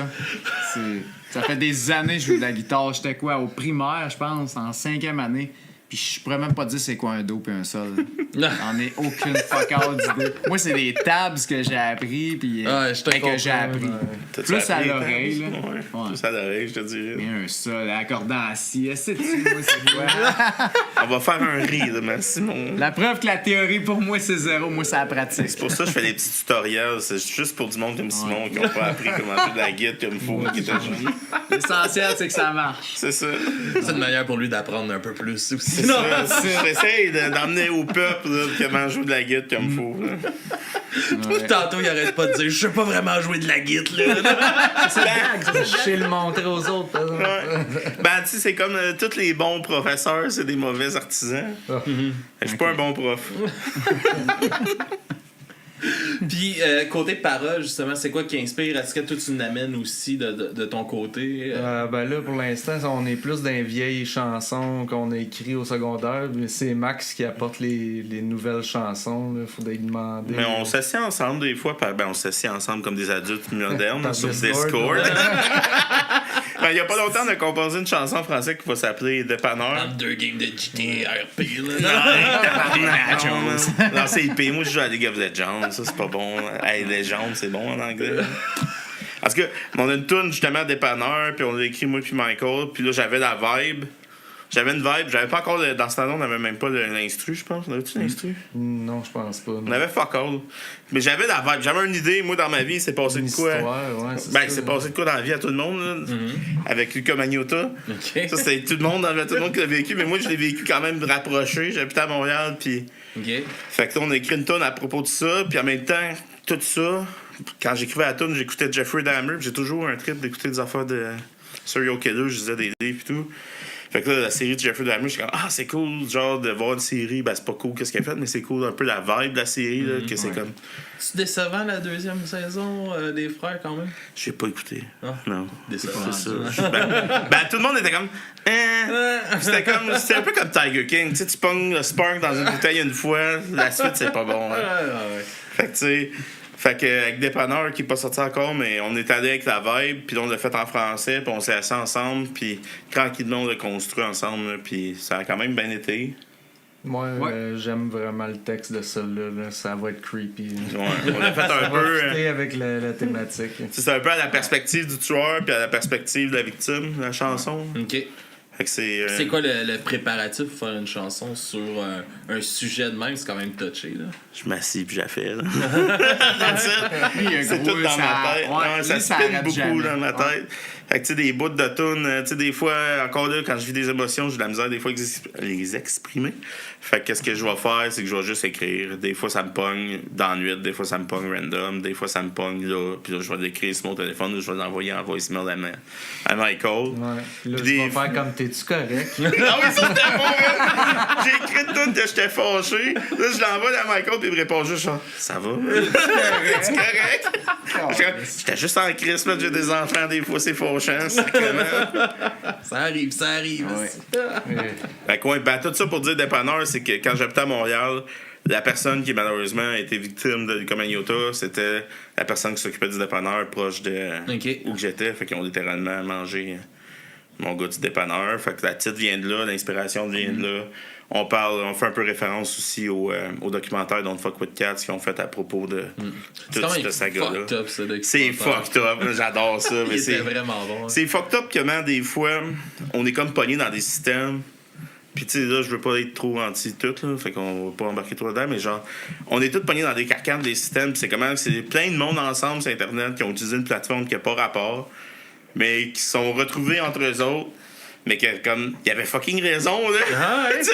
Ça fait des années que je joue de la guitare. J'étais quoi, au primaire, je pense, en 5e année. Puis je pourrais même pas dire c'est quoi un do puis un sol. J'en ai aucune fuck out d'idée. Moi, c'est des tabs que j'ai appris, puis Ouais, je te que j'ai comprends, appris. T'as-tu Plus à appris, l'oreille, là. Ouais. Ouais. Plus à l'oreille, je te dirais. Mais un sol, accordant assis. Sais-tu, moi, c'est quoi? On va faire un rire, mais Simon. La preuve que la théorie, pour moi, c'est zéro. Moi, c'est la pratique. C'est pour ça que je fais des petits tutoriels. C'est juste pour du monde comme Simon qui n'ont pas appris comment jouer de la guitare comme il faut. qui t'a joué. L'essentiel, c'est que ça marche. C'est ça. C'est une manière pour lui d'apprendre un peu plus aussi. C'est ça. J'essaie d'emmener au peuple là, comment jouer de la guitare comme il faut. là. Puis tantôt, il arrête pas de dire, je sais pas vraiment jouer de la guitare, là. Je sais le montrer aux autres. par exemple. Ouais. Ben, tu sais, c'est comme tous les bons professeurs, c'est des mauvais artisans. Je suis pas un bon prof. Puis, côté parole, justement, c'est quoi qui inspire? Est-ce que toi, tu l'amènes aussi de ton côté? Ben là, pour l'instant, on est plus dans les vieilles chansons qu'on a écrites au secondaire. Mais c'est Max qui apporte les nouvelles chansons. Il faudrait lui demander. Mais on s'assied ensemble des fois. On s'assied ensemble comme des adultes modernes Par sur Discord, Discord. ouais. Ben, il y a pas longtemps, on a composé une chanson en français qui va s'appeler Dépanneur. Entre deux games de GTRP, là. Non, c'est IP. Moi, je joue à League of Legends. Ça, c'est pas bon. Hey, Legends, c'est bon en anglais. Parce que on a une tune justement Dépanneur, puis on l'a écrit moi puis Michael, puis là j'avais la vibe. J'avais une vibe. J'avais pas encore... Dans ce temps-là, on n'avait même pas l'instru, je pense. On avait-tu l'instru? Non, je pense pas. On avait fuck all. Mais j'avais la vibe. J'avais une idée. Moi, dans ma vie, c'est passé Une de quoi? histoire, ouais, C'est passé de quoi dans la vie à tout le monde, là? Avec Luca Magnotta. Ok. Ça, c'était tout le monde qui l'a vécu. Mais moi, je l'ai vécu quand même rapproché. J'habitais à Montréal, puis... Ok. Fait que là, on a écrit une tonne à propos de ça. Puis en même temps, tout ça... Quand j'écrivais la tune, j'écoutais Jeffrey Dahmer. J'ai toujours un trip d'écouter des affaires de serial killer. Je disais des livres et tout. Fait que là, la série de Jeffrey Dahmer, je suis comme, c'est cool, genre, de voir une série. Ben, c'est pas cool qu'est-ce qu'elle a fait, mais c'est cool un peu la vibe de la série, là, que c'est comme. C'est décevant la deuxième saison des frères quand même? J'ai pas écouté. Ah. Non. Décevant. C'est ça. Tout le monde était comme. C'était un peu comme Tiger King. Tu sais, tu pognes le spark dans une bouteille une fois, la suite, c'est pas bon. Hein. Fait que, tu sais. Fait que avec Dépanneur qui est pas sorti encore, mais on est allé avec la vibe, puis on l'a fait en français, puis on s'est assis ensemble, puis tranquillement on l'a construit ensemble, puis ça a quand même bien été. Moi, j'aime vraiment le texte de ça là. Ça va être creepy. Ouais, on a fait un peu. Avec la thématique. C'est un peu à la perspective du tueur, puis à la perspective de la victime, la chanson. Ok. Fait que c'est quoi le préparatif pour faire une chanson sur un sujet de même? C'est quand même touché, là. Je m'assis puis j'ai fait, là. Lui, C'est tout dans ma tête. Ouais, ça spin beaucoup dans ma tête. Fait que, tu sais, des bouts de tunes, tu sais, des fois, encore là, quand je vis des émotions, j'ai de la misère, des fois, les exprimer. Fait que, qu'est-ce que je vais faire, c'est que je vais juste écrire. Des fois, ça me pogne dans la nuit, des fois, ça me pogne random, des fois, ça me pogne là, puis là, je vais l'écrire sur mon téléphone, ou je vais l'envoyer en voicemail à Michael. Ouais. Puis là, je vais faire comme t'es-tu correct? Ah oui, ça c'était bon, hein? J'ai écrit tout que j'étais fâché. Là, je l'envoie à Michael, puis il me répond juste genre, ça va? C'est correct? J'étais juste en crise, là, j'ai des enfants, des fois, c'est fâchant. Ça arrive. Fait que, ouais, tout ça pour dire dépanneur, c'est que quand j'habitais à Montréal, la personne qui malheureusement a été victime de Luca Magnotta, c'était la personne qui s'occupait du dépanneur proche de où que j'étais. Fait qu'ils ont littéralement mangé mon gars du dépanneur. Fait que la titre vient de là, l'inspiration vient de là. On fait un peu référence aussi au documentaire Don't Fuck With Cats qu'ils ont fait à propos de toute cette saga-là. C'est fucked up, j'adore ça. Mais c'est vraiment bon. Hein. C'est fucked up comment des fois on est comme pogné dans des systèmes. Puis tu sais, là, je veux pas être trop anti-tout, là, fait qu'on va pas embarquer trop dedans, mais genre, on est tous pognés dans des carcanes des systèmes, pis c'est plein de monde ensemble sur Internet qui ont utilisé une plateforme qui a pas rapport, mais qui sont retrouvés entre eux autres. Mais comme, il y avait fucking raison, là. Tu sais,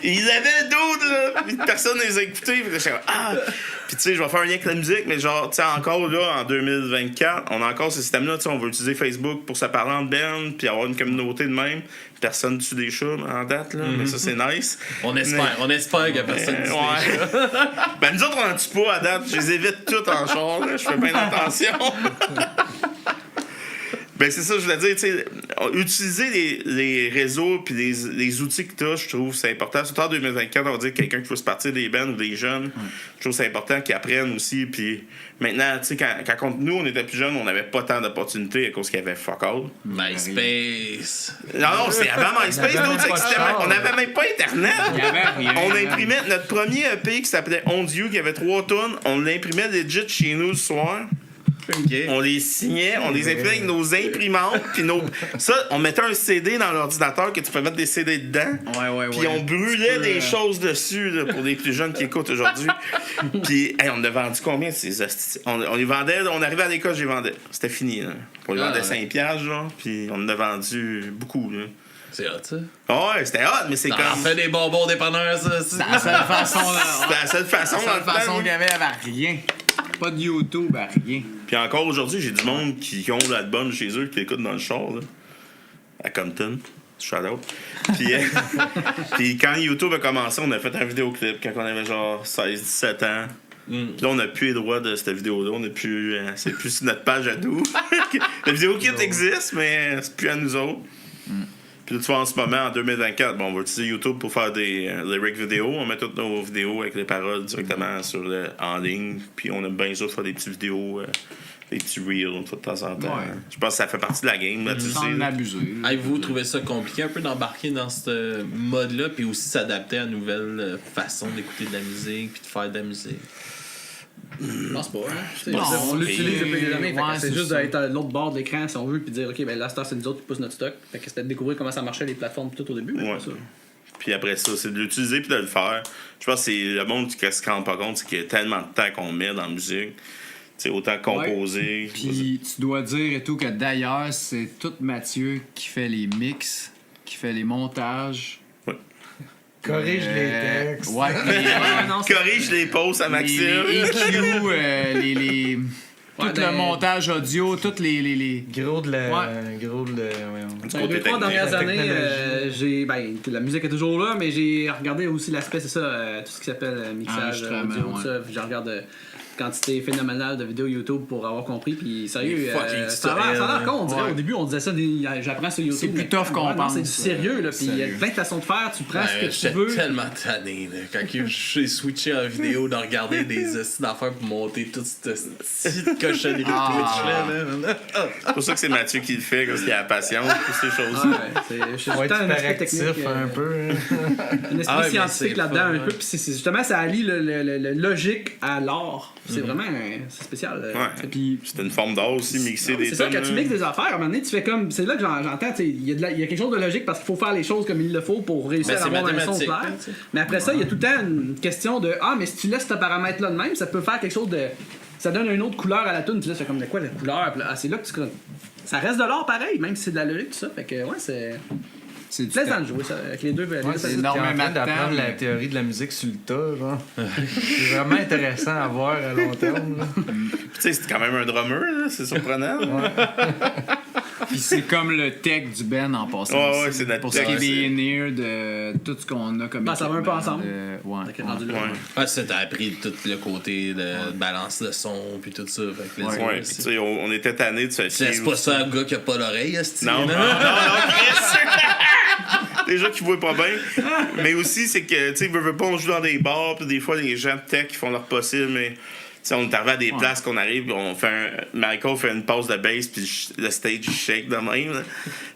ils avaient d'autres, là. Puis personne ne les a écoutés. Puis tu sais, je vais faire un lien avec la musique, mais genre, tu sais, encore là, en 2024, on a encore ce système-là. Tu sais, on veut utiliser Facebook pour se parler en band, puis avoir une communauté de même. Personne tue des chats en date, là. Mais ça, c'est nice. On espère que personne tue des chats. Ben, nous autres, on en tue pas à date. Je les évite toutes en char, là. Je fais bien attention. Ben, c'est ça, je voulais dire, tu sais, utiliser les réseaux puis les outils que tu as, je trouve c'est important. Surtout en 2024, on va dire quelqu'un qui veut se partir des bands ou des jeunes, je trouve c'est important qu'ils apprennent aussi. Puis maintenant, tu sais, quand nous, on était plus jeunes, on n'avait pas tant d'opportunités à cause qu'il y avait fuck all. MySpace. Non, c'est avant MySpace, on n'avait même pas Internet. On imprimait notre premier EP qui s'appelait On Dieu, qui avait 3 tonnes. On l'imprimait legit chez nous le soir. Okay. On les signait, on les imprimait avec nos imprimantes, puis ça, on mettait un CD dans l'ordinateur que tu pouvais mettre des CD dedans. Puis on brûlait des choses dessus là, pour les plus jeunes qui écoutent aujourd'hui. Puis on a vendu combien ces on les vendait, on arrivait à l'école, je les vendais. C'était fini. Là. On les vendait 5$, genre, puis on en a vendu beaucoup. Là. C'est hot, ça. Ouais, c'était hot, mais c'est comme. On fait des bonbons dépanneurs, ça. C'est la seule façon. C'était la seule façon. La seule façon qu'il y avait rien. Pas de YouTube, rien. Puis encore aujourd'hui, j'ai du monde qui ont l'album chez eux, qui écoute dans le char, là. À Compton. Shout out. Puis quand YouTube a commencé, on a fait un vidéoclip quand on avait genre 16-17 ans. Puis là, on n'a plus les droits de cette vidéo-là. On a plus, c'est plus sur notre page à nous. La vidéo kit existe, mais c'est plus à nous autres. Puis là, tu vois, en ce moment, en 2024, on va utiliser YouTube pour faire des lyric vidéos. On met toutes nos vidéos avec les paroles directement en ligne. Puis on aime bien ça faire des petites vidéos, des petits reels de temps en temps. Ouais. Je pense que ça fait partie de la game. Là, sans l'abuser. Avez-vous trouvé ça compliqué un peu d'embarquer dans ce mode-là, puis aussi s'adapter à une nouvelle façon d'écouter de la musique, puis de faire de la musique? Je pense pas, hein. Tu sais, Non, on l'utilise depuis des années. Fait que ouais, c'est c'est juste ça. d'être à l'autre bord de l'écran si on veut, puis dire, OK, ben là, c'est nous autres qui poussent notre stock. Fait que c'était de découvrir comment ça marchait les plateformes tout au début. mais Ouais. c'est ça. Puis après ça, c'est de l'utiliser puis de le faire. Je pense que c'est le monde qui se rend pas compte, c'est qu'il y a tellement de temps qu'on met dans la musique. Tu sais, autant composer. Puis tu dois dire et tout que d'ailleurs, c'est tout Mathieu qui fait les mix, qui fait les montages. Corrige les textes. Ouais, non, c'est- Corrige les pauses à Maxime. les EQ, tout Ouais, le montage audio, toutes les... Gros de la. Ouais. Gros de la. Voyons. Du Dans les côté 2-3 dernières technique. années, technologie. j'ai. Ben, la musique est toujours là, mais j'ai regardé aussi l'aspect, c'est ça, tout ce qui s'appelle mixage Enregistrement, audio, ouais. tout ça. Puis je regarde quantité phénoménale de vidéos YouTube pour avoir compris. Puis sérieux, Les fucking ça a l'air con, on dirait. Ouais. Au début, on disait ça, j'apprends sur YouTube. C'est plus mais tough qu'on ouais, non, pense. c'est du sérieux, là. Puis il y a Sérieux. plein de façons de faire. Tu prends ce que tu J'étais veux. tellement tanné là, quand j'ai switché en vidéo de regarder des hosties d'affaires pour monter toute cette petite cochonnerie de Twitch là. C'est pour ça que c'est Mathieu qui le fait, parce qu'il a la patience pour ces choses. Je suis Faut tout le être temps un aspect hyperactif technique. un peu. Un esprit Ah ouais, mais scientifique c'est là-dedans fun, un ouais. peu. Puis justement, ça allie le logique à l'art. C'est vraiment c'est spécial. Ouais. Puis C'est une forme d'art aussi, mixer des C'est ça, tonnes, quand tu là. mixes des affaires, à un moment donné, tu fais comme. C'est là que j'entends, tu sais, il y a quelque chose de logique parce qu'il faut faire les choses comme il le faut pour réussir Ben, à c'est avoir un son mathématique, clair. hein, tu sais. Mais après ça, il y a tout le temps une question de mais si tu laisses ce paramètre-là de même, ça peut faire quelque chose de. Ça donne une autre couleur à la tune. Puis là, c'est comme de quoi la couleur. Puis là, c'est là que tu. Ça reste de l'art pareil, même si c'est de la logique, tout ça. Fait que, ouais, c'est c'est du plaisant temps. de jouer ça avec les deux. les deux c'est facettes. énorme. T'es en train Énormément de d'apprendre temps, la mais- théorie de la musique sur le tas, genre. C'est vraiment intéressant à voir à long terme. là. Tu sais, c'est quand même un drummer, là, c'est surprenant. Puis c'est comme le tech du band en passant. Ouais, aussi. ouais, c'est notre pour ce tech, qui est c'est- des near, de tout ce qu'on a comme Ben, ça va un peu équipement, ensemble. Ouais. Fait que rendu là. Ouais. Ah, ça t'as appris tout le côté de balance de son puis tout ça. Fait que là, Ouais, puis tu sais, on était tannés de se tu laisses fier pas aussi. ça à un gars qui a pas l'oreille, esti, Non, non, non, là. Chris! Déjà qu'ils voient pas bien. Mais aussi, c'est que, tu sais, veut pas, on joue dans des bars, puis des fois, les gens de tech, ils font leur possible, mais. Tu sais, on est arrivé à des places qu'on arrive, puis on fait Michael fait une pause de bass, puis le stage il shake de même. Là.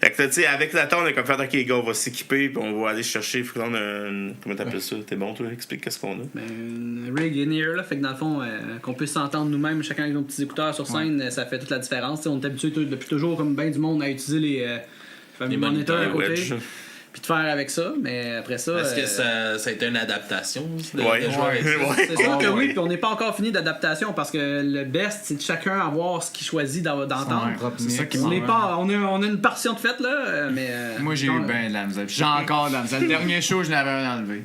Fait que, tu sais, avec la temps, on a comme fait, OK, les gars, on va s'équiper, puis on va aller chercher. Faut qu'on a comment t'appelles ça? T'es bon, toi? Explique qu'est-ce qu'on a. Ben, une rig in-ear, là, fait que dans le fond, qu'on puisse s'entendre nous-mêmes, chacun avec nos petits écouteurs sur scène, ça fait toute la différence. T'sais, on est habitué depuis toujours, comme bien du monde, à utiliser les fameux moniteurs à côté, wedges. puis de faire avec ça, mais après ça. Est-ce que ça a été une adaptation de Ouais. jouer avec ça? Ouais. C'est sûr que ouais. oui, puis on n'est pas encore fini d'adaptation parce que le best, c'est de chacun avoir ce qu'il choisit d'entendre. Ouais, c'est ça qui On m'en n'est va. pas, on a une partition de fête là, mais. Moi, j'ai eu bien de la misère. Puis j'ai encore de la misère. Le dernier show, je l'avais enlevé.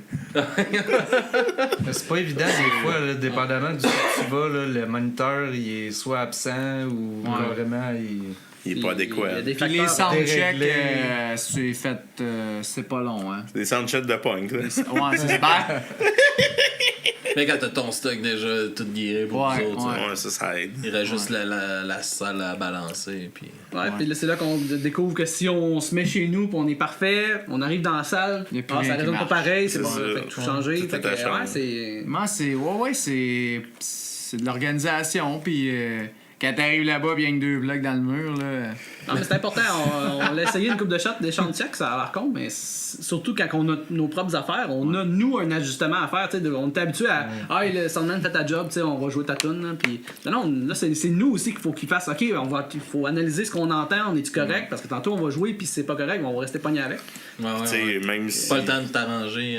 Mais c'est pas évident des fois, là, dépendamment du que tu vas, là, le moniteur il est soit absent ou Ouais. vraiment il. Il est pas adéquat. Il y a des Puis les facteurs. soundchecks, déréglé. c'est fait... c'est pas long, hein. Des soundchecks de punk, là. Ouais, c'est ben, Mais quand t'as ton stock déjà tout guéri pour Ouais, vous autres, ouais. Ouais, ça aide. il reste juste la salle à balancer. Puis... Ouais, puis là, c'est là qu'on découvre que si on se met chez nous puis on est parfait, on arrive dans la salle, Y a plus ça rien qui résonne pas marche. pareil, c'est C'est bon, ça. fait que tout changer. Tout Fait est que, à changer. ouais, c'est. moi, c'est... Ouais, c'est de l'organisation. Puis quand t'arrives là-bas, bien que 2 blocs dans le mur, là... Non, mais c'est important. On l'a essayé une coupe de shot, des chants de check, ça a l'air con, mais surtout quand on a nos propres affaires, on a nous un ajustement à faire. On est habitué à le soundman fait ta job, on va jouer ta tune. Là, puis non, là c'est nous aussi qu'il faut qu'il fasse. Ok, il faut analyser ce qu'on entend, on est-tu correct? Parce que tantôt on va jouer, puis si c'est pas correct, on va rester pogné avec. Ouais, ouais, Tu sais, ouais. même si. Pas le temps de t'arranger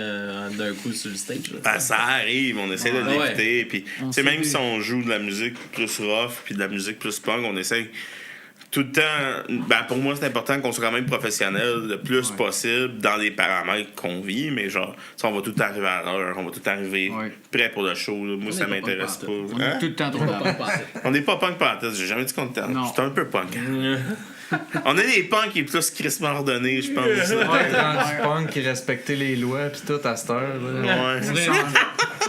d'un coup sur le stage. là. Ben, ça arrive, on essaie de Ouais. l'éviter. Puis, tu sais, sait même bien. si on joue de la musique plus rough puis de la musique plus punk, on essaie tout le temps. Ben, pour moi, c'est important qu'on soit quand même professionnel le plus possible dans les paramètres qu'on vit. Mais genre, tu sais, on va tout le temps arriver à l'heure, on va tout le temps arriver Ouais. prêt pour le show. Là. Moi, On ça est pas m'intéresse punk pas. On est Hein? tout le temps trop Pas d'avance. passé. On n'est pas punk pantoute, j'ai jamais dit qu'on était. Non. J'étais un peu punk. On est des punks qui est plus crissement ordonnés, je pense. Ouais, rendu punk qui respectait les lois pis tout à cette heure. Là. Ouais,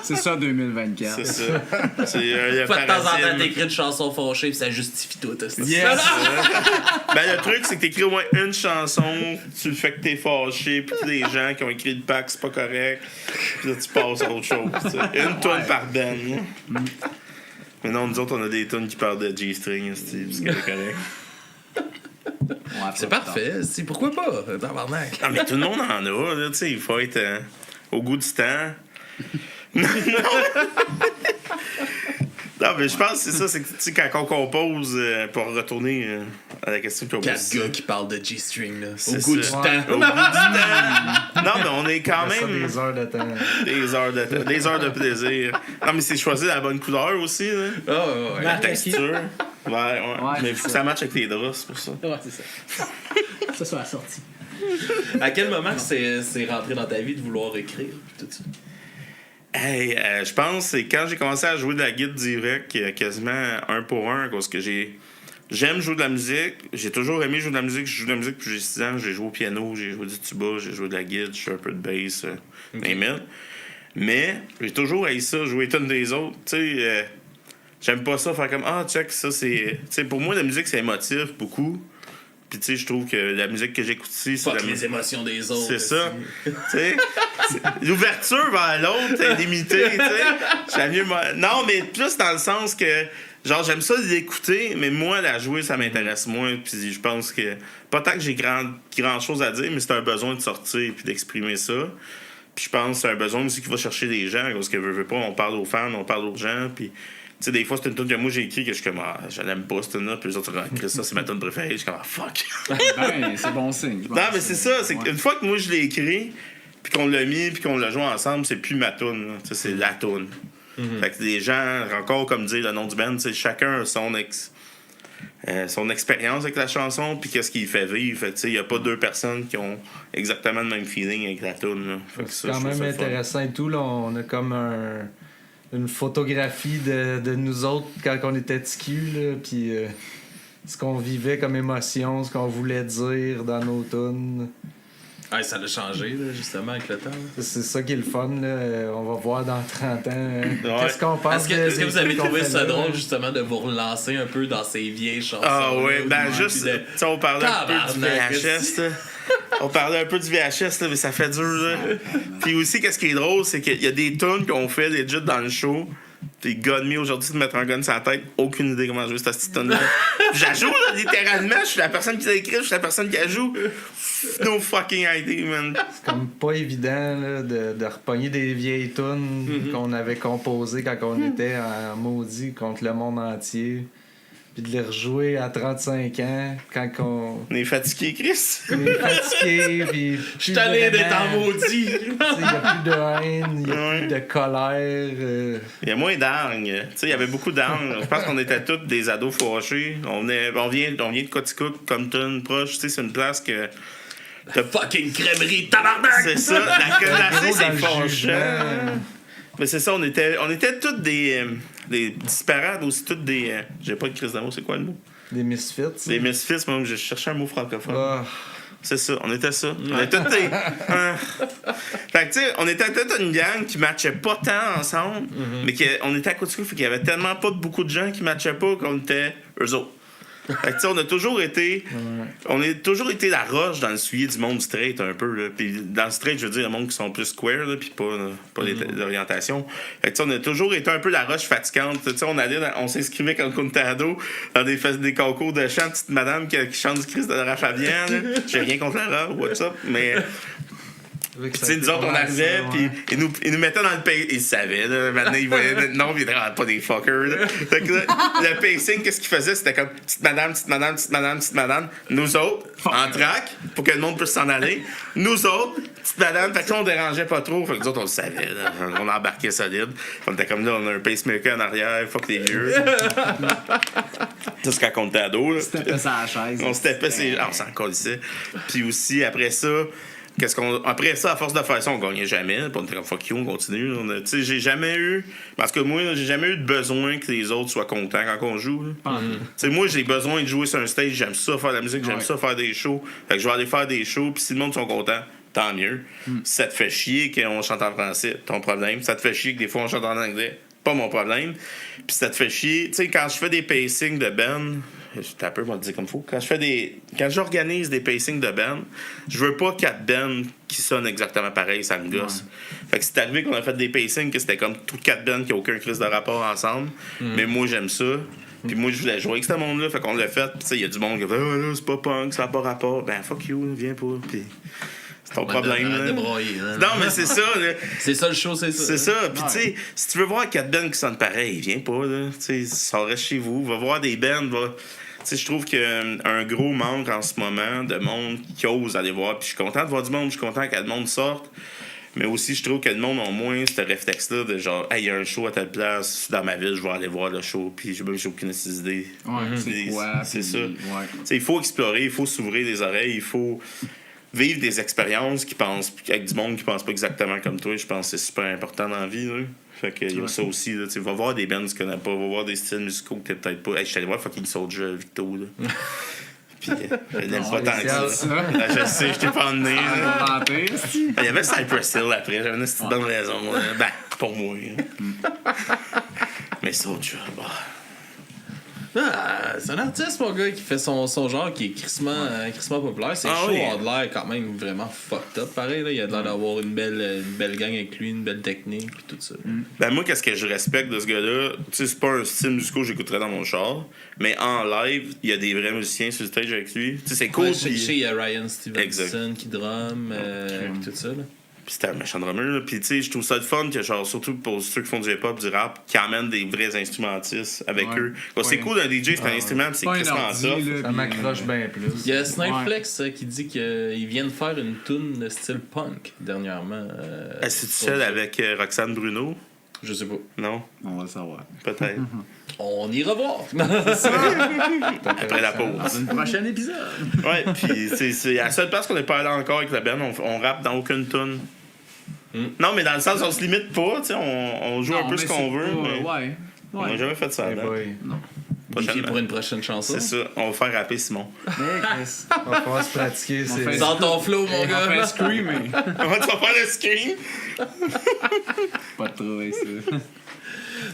C'est ça, 2024. c'est ça. C'est le Fois de temps en temps, paradigme. t'écris une chanson fâchée puis ça justifie tout. esti. Yes! Ben, le truc, c'est que t'écris au moins une chanson, tu le fais que t'es fâché, puis les gens qui ont écrit le pack, c'est pas correct, puis là, tu passes à autre chose. tu sais. Une toune par band. Mais non, nous autres, on a des tunes qui parlent de G-string, c'est correct. C'est parfait. esti. Pourquoi pas? Tabarnak. Non, mais tout le monde en a, là, tu sais, il faut être au goût du temps. Non, Non, mais je pense que c'est ça, c'est que tu sais, quand on compose, pour retourner à la question que tu as 4 gars qui parlent de G-string, là. C'est Au goût du ça. temps. Au goût du temps. Non, mais on est quand Ça, même. des heures de temps. Des heures de plaisir. Non, mais c'est choisir la bonne couleur aussi, là. Ah, ouais. La texture. Ouais. Mais c'est faut que ça. ça matche avec les draps, c'est pour ça. Ouais, c'est ça. Ça, c'est la sortie. À quel moment c'est rentré dans ta vie de vouloir écrire tout ça? Hey, je pense que c'est quand j'ai commencé à jouer de la guitare direct, quasiment 1 pour 1, parce que j'aime jouer de la musique. J'ai toujours aimé jouer de la musique. Je joue de la musique depuis que j'ai 6 ans. J'ai joué au piano, j'ai joué du tuba, j'ai joué de la guitare, je fais un peu de bass, name it. Mais j'ai toujours haï ça, jouer les tunes des autres. Tu sais, j'aime pas ça, faire comme check, ça c'est. Tu sais, pour moi, la musique c'est émotif, beaucoup. Puis tu sais, je trouve que la musique que j'écoute ici, c'est Fuck la les émotions des autres. C'est ça. Tu sais, l'ouverture vers l'autre, c'est limité, tu sais. J'aime mieux. Non, mais plus dans le sens que, genre, j'aime ça l'écouter, mais moi, la jouer, ça m'intéresse moins. Puis je pense que, pas tant que j'ai grand chose à dire, mais c'est un besoin de sortir puis d'exprimer ça. Puis je pense que c'est un besoin aussi qui va chercher les gens, parce que veut pas, on parle aux fans, on parle aux gens, puis. Tu sais, des fois, c'est une tune que moi j'ai écrit que je suis comme, je l'aime pas, cette tune-là. Puis les autres, Chris, ça, c'est ma tune préférée. Je suis comme, fuck. Ben, c'est bon signe. Non, mais c'est ça. C'est qu'une fois que moi je l'ai écrit, puis qu'on l'a mis, puis qu'on l'a joué ensemble, c'est plus ma tune. Là. C'est la tune. Fait que les gens, encore comme dire le nom du band, chacun a son expérience avec la chanson, puis qu'est-ce qu'il fait vivre. Fait que il n'y a pas 2 personnes qui ont exactement le même feeling avec la tune. Là. Fait que ça, C'est quand je trouve même ça le fun. intéressant et tout. Là, on a comme une photographie de nous autres quand on était TQ, là, puis ce qu'on vivait comme émotion, ce qu'on voulait dire dans nos tunes. Ouais, ça a changé, là, justement, avec le temps. C'est ça qui est le fun. Là. On va voir dans 30 ans qu'est-ce qu'on pense. Est-ce que vous avez des trouvé trucs qu'on ça fait là, drôle, là? justement, de vous relancer un peu dans ces vieilles chansons? Ah ouais, ben là, juste, puis de- tu sais, on parlait un peu du Tabarnak, VHS, là. On parlait un peu du VHS, là, mais ça fait dur, là. Puis aussi, qu'est-ce qui est drôle, c'est qu'il y a des tunes qu'on fait legit dans le show. Puis God me aujourd'hui de mettre un gun sur la tête, aucune idée comment jouer cette petite tune là. J'ajoute là, littéralement, je suis la personne qui l'a écrit, je suis la personne qui la joue. No fucking idea, man. C'est comme pas évident là, de repogner des vieilles tunes qu'on avait composées quand on était en maudit contre le monde entier. Puis de les rejouer à 35 ans quand On est fatigué, Chris. on est fatigué. Puis Je suis tanné d'être en maudit. Il n'y a plus de haine, il n'y a Ouais. plus de colère. Il y a moins d'argne. Tu sais, il y avait beaucoup d'argne. Je pense qu'on était tous des ados fâchés. On vient de Coticook, Compton, proche. Tu sais, c'est une place que. Fucking crèmerie, tabarnak! C'est ça, la connaissance, Gros c'est dans le fâchant. jugement. Mais c'est ça, on était tous des disparates, aussi tous des. J'ai pas de crise d'amour, c'est quoi le mot? Des misfits. Des misfits, moi, je cherchais un mot francophone. Ah, C'est ça, on était ça. On était tous des. Fait que, tu sais, on était toute une gang qui matchait pas tant ensemble, mais on était à côté de fait qu'il y avait tellement pas beaucoup de gens qui matchaient pas qu'on était eux autres. Fait que, tu sais, on a toujours été. On a toujours été la roche dans le suivi du monde straight un peu. Là. Puis dans le straight, je veux dire, le monde qui sont plus square, là, puis pas l'orientation. Fait que, tu sais, on a toujours été un peu la roche fatigante. Tu sais, on s'inscrivait quand on était ado dans des concours de chant, petite madame qui chante du Christ de Laura Fabian. Là. J'ai rien contre Laura, what's up, mais. avec Tu ça sais, nous autres, on commence, arrivait, ouais. puis ils nous mettaient dans le pays. Ils savaient, là. Maintenant, ils voyaient notre nom, puis ils étaient pas des fuckers, là. Fait que là, le pacing, qu'est-ce qu'ils faisaient? C'était comme petite madame, petite madame, petite madame, petite madame. Nous autres, en track, pour que le monde puisse s'en aller. Nous autres, petite madame. Fait que là, on dérangeait pas trop. Fait que nous autres, on le savait, là. On embarquait solide. On était comme là, on a un pacemaker en arrière, fuck les vieux. Ça, c'est quand on était ado, là. C'était ça à la chaise. On se tapait ses. Ah, on s'en colissait. Puis aussi, après ça, après ça, à force de faire ça, on gagnait jamais. Puis on était comme fuck you, on continue. Tu sais, j'ai jamais eu. Parce que moi, là, j'ai jamais eu de besoin que les autres soient contents quand on joue. Tu sais, moi, j'ai besoin de jouer sur un stage. J'aime ça faire de la musique, j'aime ça faire des shows. Fait que je vais aller faire des shows. Puis si le monde sont contents, tant mieux. Si ça te fait chier qu'on chante en français, ton problème. Si ça te fait chier que des fois on chante en anglais, pas mon problème. Puis si ça te fait chier. Tu sais, quand je fais des pacings de band. T'as un peu, on va le dire comme faut. Quand j'organise des pacings de band, je veux pas 4 bands qui sonnent exactement pareil, ça me gosse. Fait que c'est arrivé qu'on a fait des pacings que c'était comme toutes 4 bands qui n'ont aucun crise de rapport ensemble. Mais moi, j'aime ça. Puis moi, je voulais jouer avec ce monde-là. Fait qu'on l'a fait. Puis tu sais, il y a du monde qui fait « Ah là, c'est pas punk, ça n'a pas rapport. » Ben, fuck you, viens pas. Puis ton problème. Là. Débrouiller, là. Non, mais c'est ça. Là. C'est ça le show, c'est ça. C'est ça. Puis, tu sais, si tu veux voir 4 bands qui sonnent pareil, viens pas, là. Tu sais, ça reste chez vous. Va voir des bands, va. Tu sais, je trouve qu'il y a un gros manque en ce moment de monde qui ose aller voir. Puis, je suis content de voir du monde. Je suis content que le monde sorte. Mais aussi, je trouve que le monde a moins ce réflexe-là de genre, hey, il y a un show à telle place dans ma ville, je vais aller voir le show. Puis, j'ai aucune idée. Ouais, Puis, c'est quoi? c'est puis- ça. Ouais. Tu sais, il faut explorer, il faut s'ouvrir les oreilles, il faut vivre des expériences qui pensent avec du monde qui pense pas exactement comme toi. Je pense que c'est super important dans la vie. Là. Fait que il y a ça aussi. Là, tu sais, va voir des bands que tu connais pas, va voir des styles musicaux que t'es peut-être pas. Hey, je suis allé voir fucking Soulja Victo. Là. Puis je l'aime pas tant que ça. spécial, Là, je sais, je t'ai pas emmené. là. Inventé, c'est- Il y avait Cypress Hill après, j'avais une petite bonne raison. Là. Ben, pour moi. Hein. Mais Soulja, bah. Ah, c'est un artiste, mon gars, qui fait son genre qui est crissement populaire. C'est Ah chaud, oui. a de l'air quand même vraiment fucked up. Pareil, là, il a de l'air d'avoir une belle gang avec lui, une belle technique, puis tout ça. Ben moi, qu'est-ce que je respecte de ce gars-là, tu sais, c'est pas un style musical que j'écouterais dans mon char, mais en live, il y a des vrais musiciens sur le stage avec lui. Tu sais, c'est cool. Ouais, Puis il y a Ryan Stevenson Exact. qui drum, puis tout ça. Là. puis c'était un méchant drummer, là. Puis tu sais, je trouve ça le fun que, genre, surtout pour ceux qui font du hip-hop, du rap, qui amènent des vrais instrumentistes avec Ouais. eux. Bon, c'est Ouais. cool, un DJ, c'est un instrument, puis c'est Pas un quasiment ordi, ça. là, Ça puis- m'accroche bien plus. Il y a Snipeflex qui dit qu'il vient de faire une tune de style punk dernièrement. C'est-tu sur- celle avec Roxane Bruno? Je sais pas. Non? On va le savoir. Peut-être. On ira voir. Après la pause. Dans une prochaine épisode. Ouais, puis c'est la seule place qu'on n'est pas allé encore avec la band, on rappe dans aucune tune. Non, mais dans le sens, on se limite pas, tu sais, on joue un peu ce qu'on veut, mais Ouais. on n'a jamais fait ça Eh avant. boy. Puis pour une prochaine chanson. C'est ça, on va faire rapper Simon. Mais Chris, On va pouvoir se pratiquer. On c'est- fait- Sors ton flow, mon on gars. fait screamer. Tu vas faire le screen? Pas de trouver ça.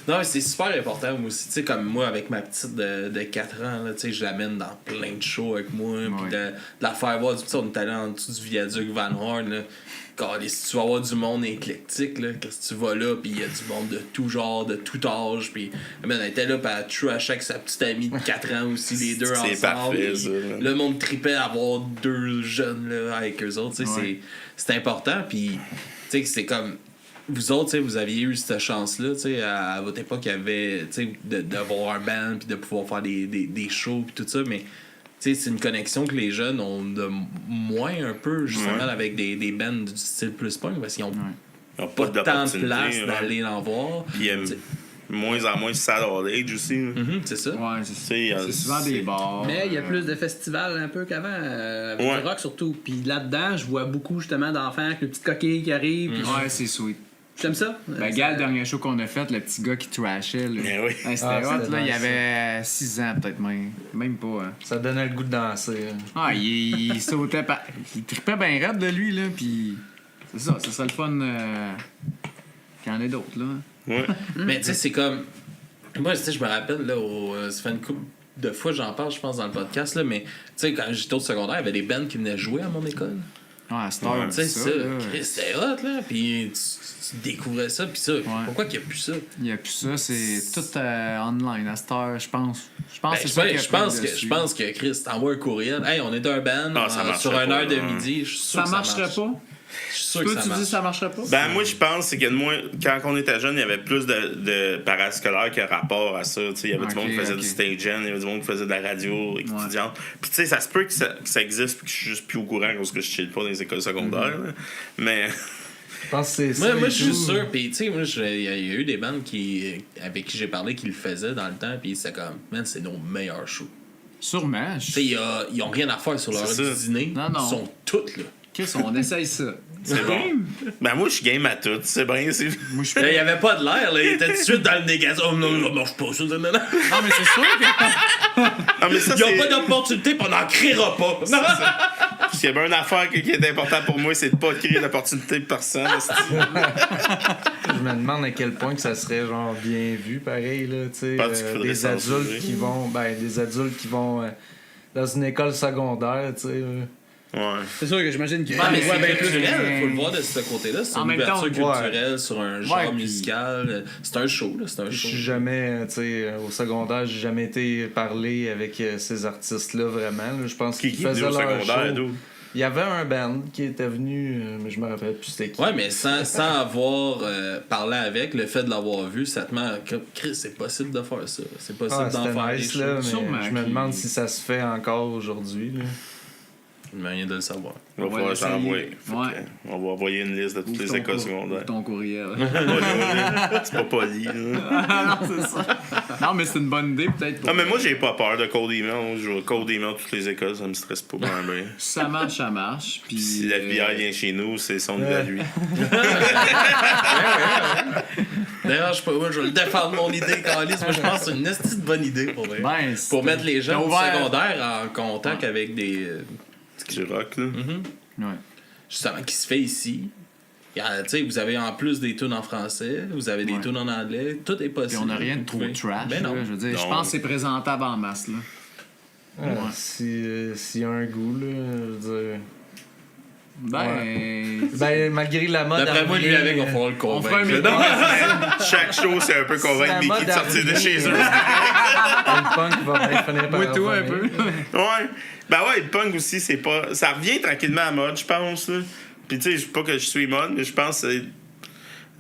Non, mais c'est super important, moi aussi. Tu sais, comme moi, avec ma petite de 4 ans, là, tu sais, je l'amène dans plein de shows avec moi. Puis de la faire voir. Tu sais, on est allé en dessous du viaduc Van Horn. Là. Si tu vas avoir du monde éclectique, là, quand tu vas là, puis il y a du monde de tout genre, de tout âge. Puis elle était là, puis elle trashait avec sa petite amie de 4 ans aussi, les deux ensemble. C'est parfait, puis ça. le monde tripait à avoir 2 jeunes là, avec eux autres. Tu sais, Ouais. c'est important. Puis, tu sais, c'est comme. Vous autres, tu sais, vous aviez eu cette chance-là, tu sais, à votre époque, il y avait, tu sais, d'avoir un band, puis de pouvoir faire des shows, puis tout ça, mais, tu sais, c'est une connexion que les jeunes ont de moins un peu, justement, Ouais. avec des bands du style plus punk, parce qu'ils ont Ils n'ont pas tant de d'opportunité, place ouais. d'aller en voir. Puis il y a T'sais. moins en moins de salles all age aussi. là. C'est ça. Ouais, sais, c'est souvent des bars. Mais il y a plus de festivals un peu qu'avant, avec Ouais. le rock surtout. Puis là-dedans, je vois beaucoup justement d'enfants avec le petit coquille qui arrive. puis Ouais, c'est sweet. J'aime ça. Ben, gars, le dernier show qu'on a fait, le petit gars qui trashait, là. Mais oui. Ouais, c'était Ah, hot, c'était là. Il nice. avait 6 ans, peut-être même. Même pas, hein. Ça donnait le goût de danser. hein. Ah, il sautait pas. Il trippait bien raide de lui, là. Puis c'est ça le fun qu'il y en ait d'autres, là. Ouais. Mais tu sais, c'est comme. Moi, tu sais, je me rappelle, là, ça fait une couple de fois, j'en parle, je pense, dans le podcast, là, mais tu sais, quand j'étais au secondaire, il y avait des bands qui venaient jouer à mon école. Ah, à Star, Tu sais, ça, là. Chris, c'était hot, là. Puis tu découvrais ça, puis ça. Pourquoi qu'il n'y a plus ça? Il n'y a plus ça, c'est tout online à Star, je pense. Je pense Ben, que c'est ça qu'il y a je pense que Chris t'envoie un courriel. Hey, on est un band Ah, ça sur marcherait une heure pas, de hein. midi. Je suis sûr Ça que marcherait marche. pas. Je suis sûr Toi, que ça tu marche. dis ça marcherait pas? Ben, moi, je pense c'est qu'il y a de moins. Quand on était jeune, il y avait plus de parascolaires qui a rapport à ça. Tu sais, il y avait du monde qui faisait du stage-gen, il y avait du monde qui faisait de la radio étudiante. Puis, tu sais, ça se peut que ça existe, puis que je suis juste plus au courant parce que je chill pas dans les écoles secondaires. là. Mais. Je pense que c'est ça. Moi, et je suis tout. sûr. Puis, tu sais, moi, il y a eu des bands avec qui j'ai parlé qui le faisaient dans le temps. Puis, c'est comme, man, c'est nos meilleurs shows. Sûrement. Tu sais, ils ont rien à faire sur leur C'est heure ça. du dîner. Non, non. Ils sont toutes là. Chris, on essaye ça. C'est bon. Ben, moi, je suis game à tout. C'est bien. C'est... Moi, je Il n'y avait pas de l'air, là. Il était tout de suite dans le négatif. Oh non, ça marche pas, ça. Non, non. Non, mais c'est sûr que. Non, mais ça, Ils n'ont c'est. pas d'opportunité, puis on n'en créera pas. Non. S'il y avait une affaire qui est importante pour moi, c'est de pas créer d'opportunité de personne. Je me demande à quel point que ça serait genre bien vu, pareil, là, tu sais. Parce qu'il faudrait Des censurer. adultes qui vont dans une école secondaire, tu sais. Ouais. C'est sûr que j'imagine qu'il y Ouais, a mais des c'est bien plus. culturel, faut le voir de ce côté-là. C'est En une même temps, ouverture ouais. culturelle sur un genre Ouais, puis- musical. C'est un show, là. C'est un Je show. suis jamais, tu sais, au secondaire, j'ai jamais été parler avec ces artistes-là, vraiment. là. Je pense Qui qu'ils dit faisaient au leur secondaire, show. d'où? Il y avait un band qui était venu, mais je me rappelle plus c'était qui. Ouais, mais sans avoir parlé avec, le fait de l'avoir vu, ça te met Chris, c'est possible de faire ça. C'est possible d'en faire nice, des là, choses. mais je me demande si ça se fait encore aujourd'hui. Là. Il n'y a rien de le savoir. On va pouvoir s'en envoyer. Ouais. On va envoyer une liste de toutes les écoles secondaires. Ton courriel. C'est pas poli. Là. non, c'est ça. Non, mais c'est une bonne idée, peut-être. Non, mais moi, j'ai pas peur de cold email. Je vais cold email toutes les écoles, ça me stresse pas bien. Ça marche, ça marche. Puis Si l'FBI vient chez nous, c'est son idée à lui. Dérange pas, moi je vais le défendre mon idée, Calis. Moi je pense que c'est une esti de bonne idée pour vrai. Ben, Pour mettre les gens du ouvert. secondaire en contact avec des. Du rock, là. Ouais. Justement, qui se fait ici. Tu sais, vous avez en plus des tunes en français, vous avez des Ouais. tunes en anglais, tout est Puis possible. on n'a rien de trop Oui. trash. Ben non. là, je veux dire, je Non. pense que c'est présentable en masse. Là. S'il y a un goût, là, je veux dire. Ben. Ben, malgré la mode. D'après moi, lui revient, avec, on va falloir le On fera un convaincre. Chaque show, c'est un peu convaincre la Mickey mode de sortir de arrive. chez eux. Le punk va bien finir par Oui, toi, un revenir. peu. Ouais. Ben ouais, le punk aussi, c'est pas. Ça revient tranquillement à mode, je pense. Là. Puis tu sais, pas que je suis mode, mais je pense que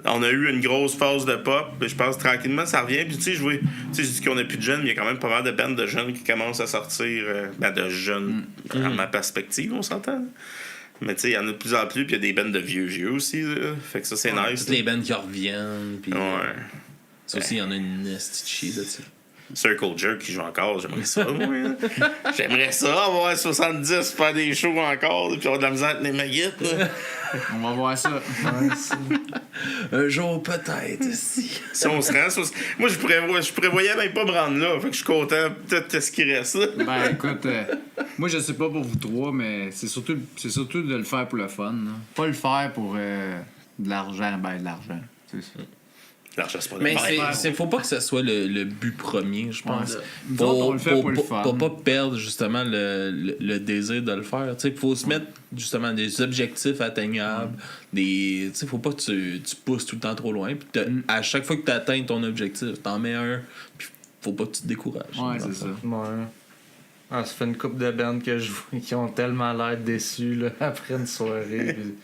on a eu une grosse phase de pop, mais je pense que tranquillement ça revient. Puis tu sais, je dis qu'on a plus de jeunes, mais il y a quand même pas mal de bandes de jeunes qui commencent à sortir. Ben de jeunes, à ma perspective, on s'entend. Mais tu sais, il y en a de plus en plus, puis il y a des bandes de vieux aussi. Là. Fait que ça, c'est nice. Toutes les bands qui reviennent. Puis, Ouais. ça aussi, il y en a une esti de chier là-dessus. Circle Jerk qui joue encore, j'aimerais ça, moi. Hein. J'aimerais ça, avoir 70, faire des shows encore, puis avoir de la misère avec les maguettes. Là. On va voir ça. Un jour, peut-être, si. Si on se rend, moi, je prévoyais même pas me rendre là. Fait que je suis content, peut-être qu'est-ce qui reste là. Ben écoute, moi je sais pas pour vous trois, mais c'est surtout de le faire pour le fun. Là. Pas le faire pour de l'argent, de l'argent. C'est ça. L'argent, c'est pas Mais de faut pas que ce soit le but premier, je pense. Ouais. Nous autres, on le fait pour le fun. Pour pas perdre justement le désir de le faire. Il faut se mettre justement des objectifs atteignables. Faut pas que tu pousses tout le temps trop loin. Puis à chaque fois que tu atteins ton objectif, t'en mets un. Puis faut pas que tu te décourages. Ouais, c'est ça. Ouais. Ah, ça fait une couple de bandes que je vois qui ont tellement l'air déçus là, après une soirée. Puis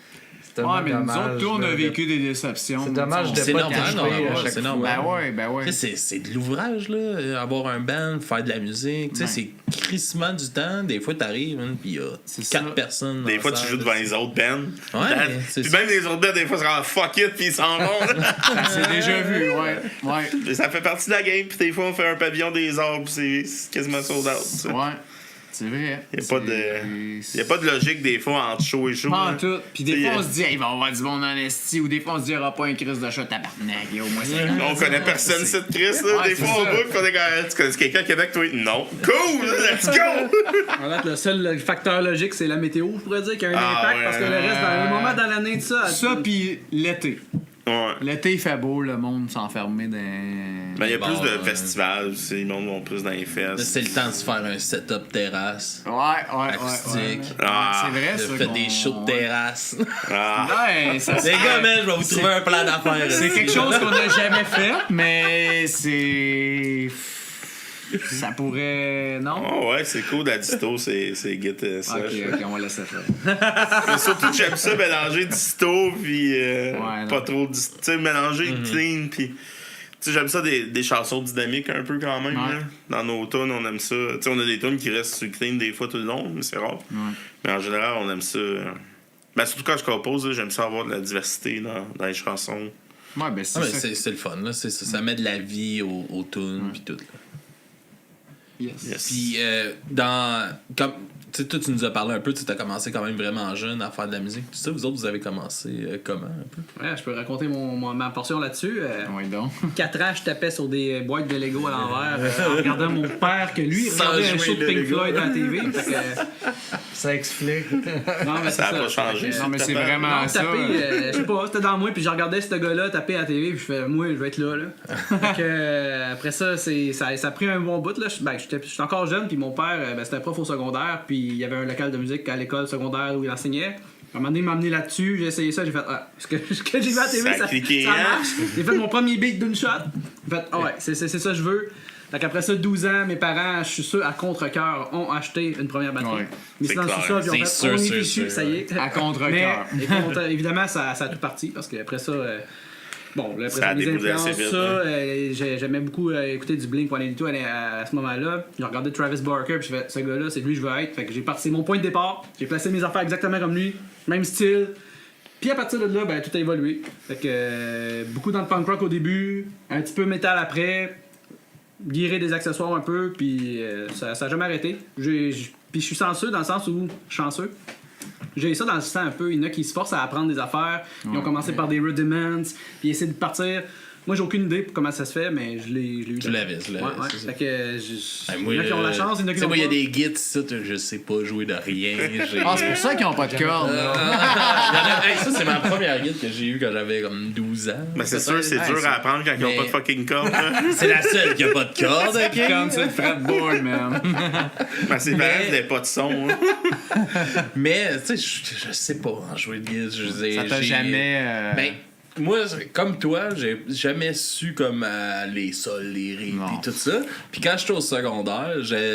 c'est tellement Ouais, mais nous dommage, autres, on là, a vécu des déceptions. C'est dommage de C'est pas normal, t'acheter non, à chaque c'est fois. normal. Ben ouais. C'est de l'ouvrage, là. Avoir un band, faire de la musique. Ouais. C'est crissement du temps. Des fois, t'arrives, puis il y a C'est 4 ça. personnes. dans Des la fois, tu salle, joues devant les autres bands. Ouais, c'est Puis ça. même les autres bands, des fois, c'est genre fuck it, puis ils s'en vont. C'est déjà vu, ouais. Et ça fait partie de la game, puis des fois, on fait un pavillon des arbres, puis c'est quasiment sold out. tu sais. Ouais. C'est vrai. Il n'y a pas de logique des fois entre show et show. Pas en hein. tout. Puis des T'sais, fois, on se dit, il va y avoir du monde en esti, ou des fois, on se dit, il n'y aura pas un crise de chat tabarnak. Au moins, c'est On connaît personne cette Chris, là. Ouais, Des c'est fois, on ça. boucle, on est comme, tu connais quelqu'un à Québec, toi? Non. Cool! Let's go! En fait, le seul facteur logique, c'est la météo, je pourrais dire, qui a un Ah, impact, ouais. parce que le reste, dans le moment dans l'année de ça... Ça, puis l'été. Ouais. L'été, il fait beau, le monde s'enfermer dans. Mais il y a Bon, plus de festivals, aussi, le monde va plus dans les Là, festes. c'est le temps de se faire un setup terrasse. Ouais. Acoustique. Ah, C'est vrai, De ça. faire qu'on- des shows de terrasse. Ah. Ouais, ça Les gars, man, je vais vous trouver un plan d'affaires. C'est quelque chose qu'on n'a jamais fait, mais c'est. Ça pourrait. Non? Oh ouais, c'est cool, la disto, c'est git sèche. Ok, on va laisser faire. Mais surtout que j'aime ça, mélanger disto, puis non. pas trop... Tu sais, mélanger clean, puis... Tu sais, j'aime ça des chansons dynamiques un peu quand même. Ouais. Là. Dans nos tunes, on aime ça. Tu sais, on a des tunes qui restent sur clean des fois tout le long, mais c'est rare. Mais en général, on aime ça. Ben, surtout quand je compose, là, j'aime ça avoir de la diversité dans les chansons. Ouais, ben c'est Ah, mais ça. c'est le fun, là. Ça met de la vie aux tunes, puis tout. Là. Yes. Puis, comme tu sais, toi, tu nous as parlé un peu, tu as commencé quand même vraiment jeune à faire de la musique. Tout ça, vous autres, vous avez commencé comment un peu? Ouais, je peux raconter ma portion là-dessus. Ouais, donc. 4 ans, je tapais sur des boîtes de Lego à l'envers en regardant mon père que lui Sans regardait un jouer show de le Pink Lego. Floyd à la TV. Fait que, Ça explique. non, mais Ça c'est a pas changé. Fait que, Non, mais c'est Taper. vraiment non, ça. taper, je sais pas, c'était dans moi, puis je regardais ce gars-là taper à la TV, puis je fais, moi, je vais être là. Fait que, après ça, ça a pris un bon bout. Là. J'étais encore jeune, puis mon père, c'était un prof au secondaire, puis il y avait un local de musique à l'école secondaire où il enseignait. À un moment donné, il m'a amené là-dessus, j'ai essayé ça, j'ai fait, ce que j'ai vu à la TV, Ça a ça cliqué, ça hein? marche. J'ai fait mon premier beat d'une shot. J'ai fait, ah ouais, c'est ça que je veux. Fait qu'après ça, 12 ans, mes parents, je suis sûr, à contre-cœur, ont acheté une première batterie. Ouais. Mais C'est c'est dans le clair. sous-sol, puis on C'est fait, on est sûr, fichu, sûr, ça y est. À contre-cœur. Mais évidemment, ça a tout parti, parce qu'après ça... Bon, là, après Ça a les déboulé influences, assez vite, ça, j'aimais beaucoup écouter du Blink-182 à ce moment-là. J'ai regardé Travis Barker, puis je fais, ce gars-là, c'est lui que je veux être. Fait que j'ai parti mon point de départ, j'ai placé mes affaires exactement comme lui, même style. Puis à partir de là, ben, tout a évolué. Fait que beaucoup dans le punk rock au début, un petit peu métal après, guérir des accessoires un peu, puis ça a jamais arrêté. Puis je suis chanceux dans le sens où, j'ai ça dans le sang un peu. Il y en a qui se forcent à apprendre des affaires. Ils ont commencé par des rudiments, puis essayer de partir. Moi, j'ai aucune idée pour comment ça se fait, mais je l'ai eu. Tu l'avais. Ouais. Fait que, Moi, il y en a qui ont la chance, il y en a qui l'ont moi, il y a pas. des guides, ça, je sais pas jouer de rien. Ah, c'est pour ça qu'ils ont pas de cordes. Hey, ça, c'est ma première guide que j'ai eue quand j'avais comme 12 ans. Mais c'est sûr, c'est dur à apprendre quand ils ont pas de fucking corde. C'est la seule qui a pas de corde, ok? Comme c'est le fretboard, man. Mais ses parents n'avaient pas de son. Mais, tu sais, je sais pas en jouer de guide. Ça t'a jamais... Ben, moi, comme toi, j'ai jamais su comme les sols, les ré, Non. puis tout ça. Puis quand j'étais au secondaire,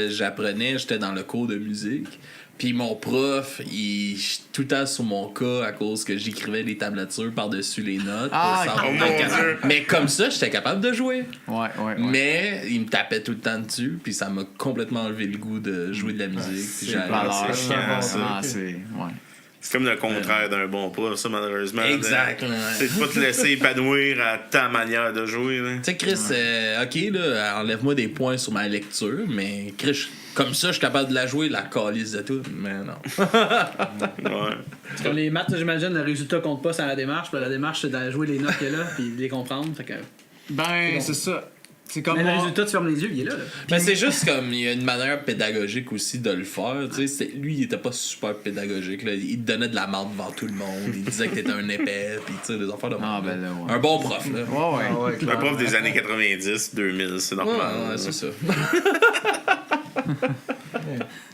j'apprenais, j'étais dans le cours de musique. Puis mon prof, il tout le temps sur mon cas à cause que j'écrivais les tablatures par-dessus les notes. Ah, pour oh savoir mon quand- Dieu. Mais comme ça, j'étais capable de jouer. Ouais. Mais il me tapait tout le temps dessus, puis ça m'a complètement enlevé le goût de jouer de la musique. Puis j'ai arrêté. Valeur. c'est chiant, ça. Ah, c'est... Ouais. C'est comme le contraire d'un bon prof, ça, malheureusement. Exact, ouais. C'est de pas te laisser épanouir à ta manière de jouer. Là. Tu sais, Chris, ok, là, enlève-moi des points sur ma lecture, mais Chris, comme ça, je suis capable de la jouer, la calice de tout. Mais non. Ouais. C'est comme les maths, j'imagine, le résultat compte pas sans la démarche. Puis la démarche, c'est de jouer les notes qu'il y a là, puis de les comprendre. Fait que... Ben, c'est ça. C'est comme Mais le moi... résultat, tu fermes les yeux, il est là. Mais c'est juste comme, il y a une manière pédagogique aussi de le faire. Tu sais, lui, il était pas super pédagogique. Là. Il te donnait de la marde devant tout le monde. Il disait que t'étais un épais, puis tu sais, des affaires de Ah, merde. ben là, ouais. Un bon prof, là. Ouais. Ah ouais, Un clairement. prof des années 90, 2000, c'est Ouais, normal. ouais, c'est ça.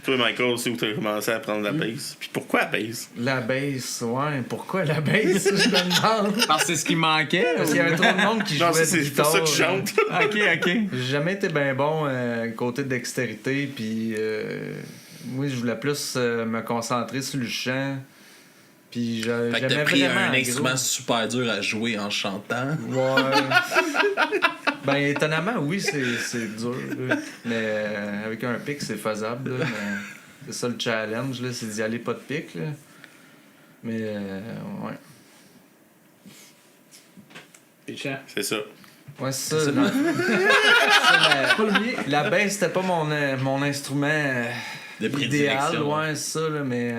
Toi, Michael, c'est où tu as commencé à prendre la bass. Puis pourquoi la bass? La bass, ouais. Pourquoi la bass? Je me demande. Parce que c'est ce qui manquait. Parce qu'il y avait trop de monde qui Non, jouait c'est du pour ça que guitare, tu chantes. OK. J'ai jamais été bien bon côté dextérité, puis moi je voulais plus me concentrer sur le chant. Puis Fait que j'aimais t'as pris vraiment un gros. instrument super dur à jouer en chantant. Ouais. Ben étonnamment, oui, c'est dur. Là. Mais avec un pic, c'est faisable. Là, mais c'est ça le challenge, là, c'est d'y aller pas de pic. Là. Mais ouais. Puis chant. C'est ça. Ouais, c'est ça. La bass, c'était pas mon instrument De idéal, prédilection. ouais, c'est ça, là, mais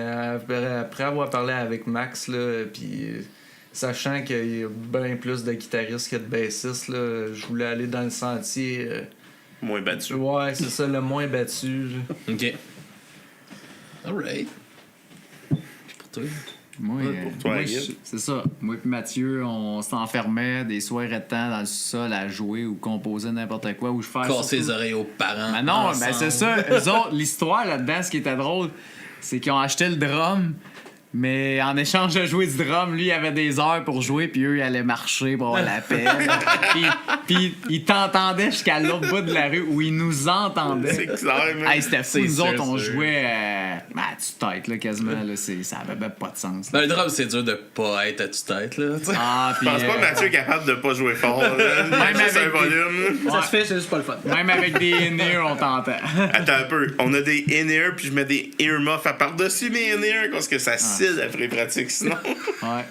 après avoir parlé avec Max, là, puis sachant qu'il y a bien plus de guitaristes que de bassistes, là, je voulais aller dans le sentier. Moins battu. Ouais, c'est ça, le moins battu. là. Ok. Alright. Puis pour toi? Moi, Ouais, pour toi, moi, Guy. c'est ça. Moi et Mathieu, on s'enfermait des soirées de temps dans le sol à jouer ou composer n'importe quoi. Ou je fais Casser les oreilles aux parents. Ben non, ensemble. ben c'est ça. Eux autres, l'histoire là-dedans, ce qui était drôle, c'est qu'ils ont acheté le drum, mais en échange de jouer du drum, lui, il avait des heures pour jouer, puis eux, ils allaient marcher pour avoir la paix. puis ils t'entendaient jusqu'à l'autre bout de la rue où ils nous entendaient. C'est clair, mais. Hey, c'était fou. C'est Nous sûr, autres, on sûr. jouait à tue-tête, là, quasiment. Là, ça avait même pas de sens. là. Ben, le drum, c'est dur de pas être à tue-tête, là. t'sais. Ah, Je puis, pense pas que Mathieu est capable de pas jouer fort. Là. Même Juste un avec volume. Ça se fait, c'est juste pas le fun. même avec des in-ear, on t'entend. Attends un peu. On a des in-ear, puis je mets des earmuffs à par-dessus mes in-ear parce que ça scille après les pratiques sinon. Ouais.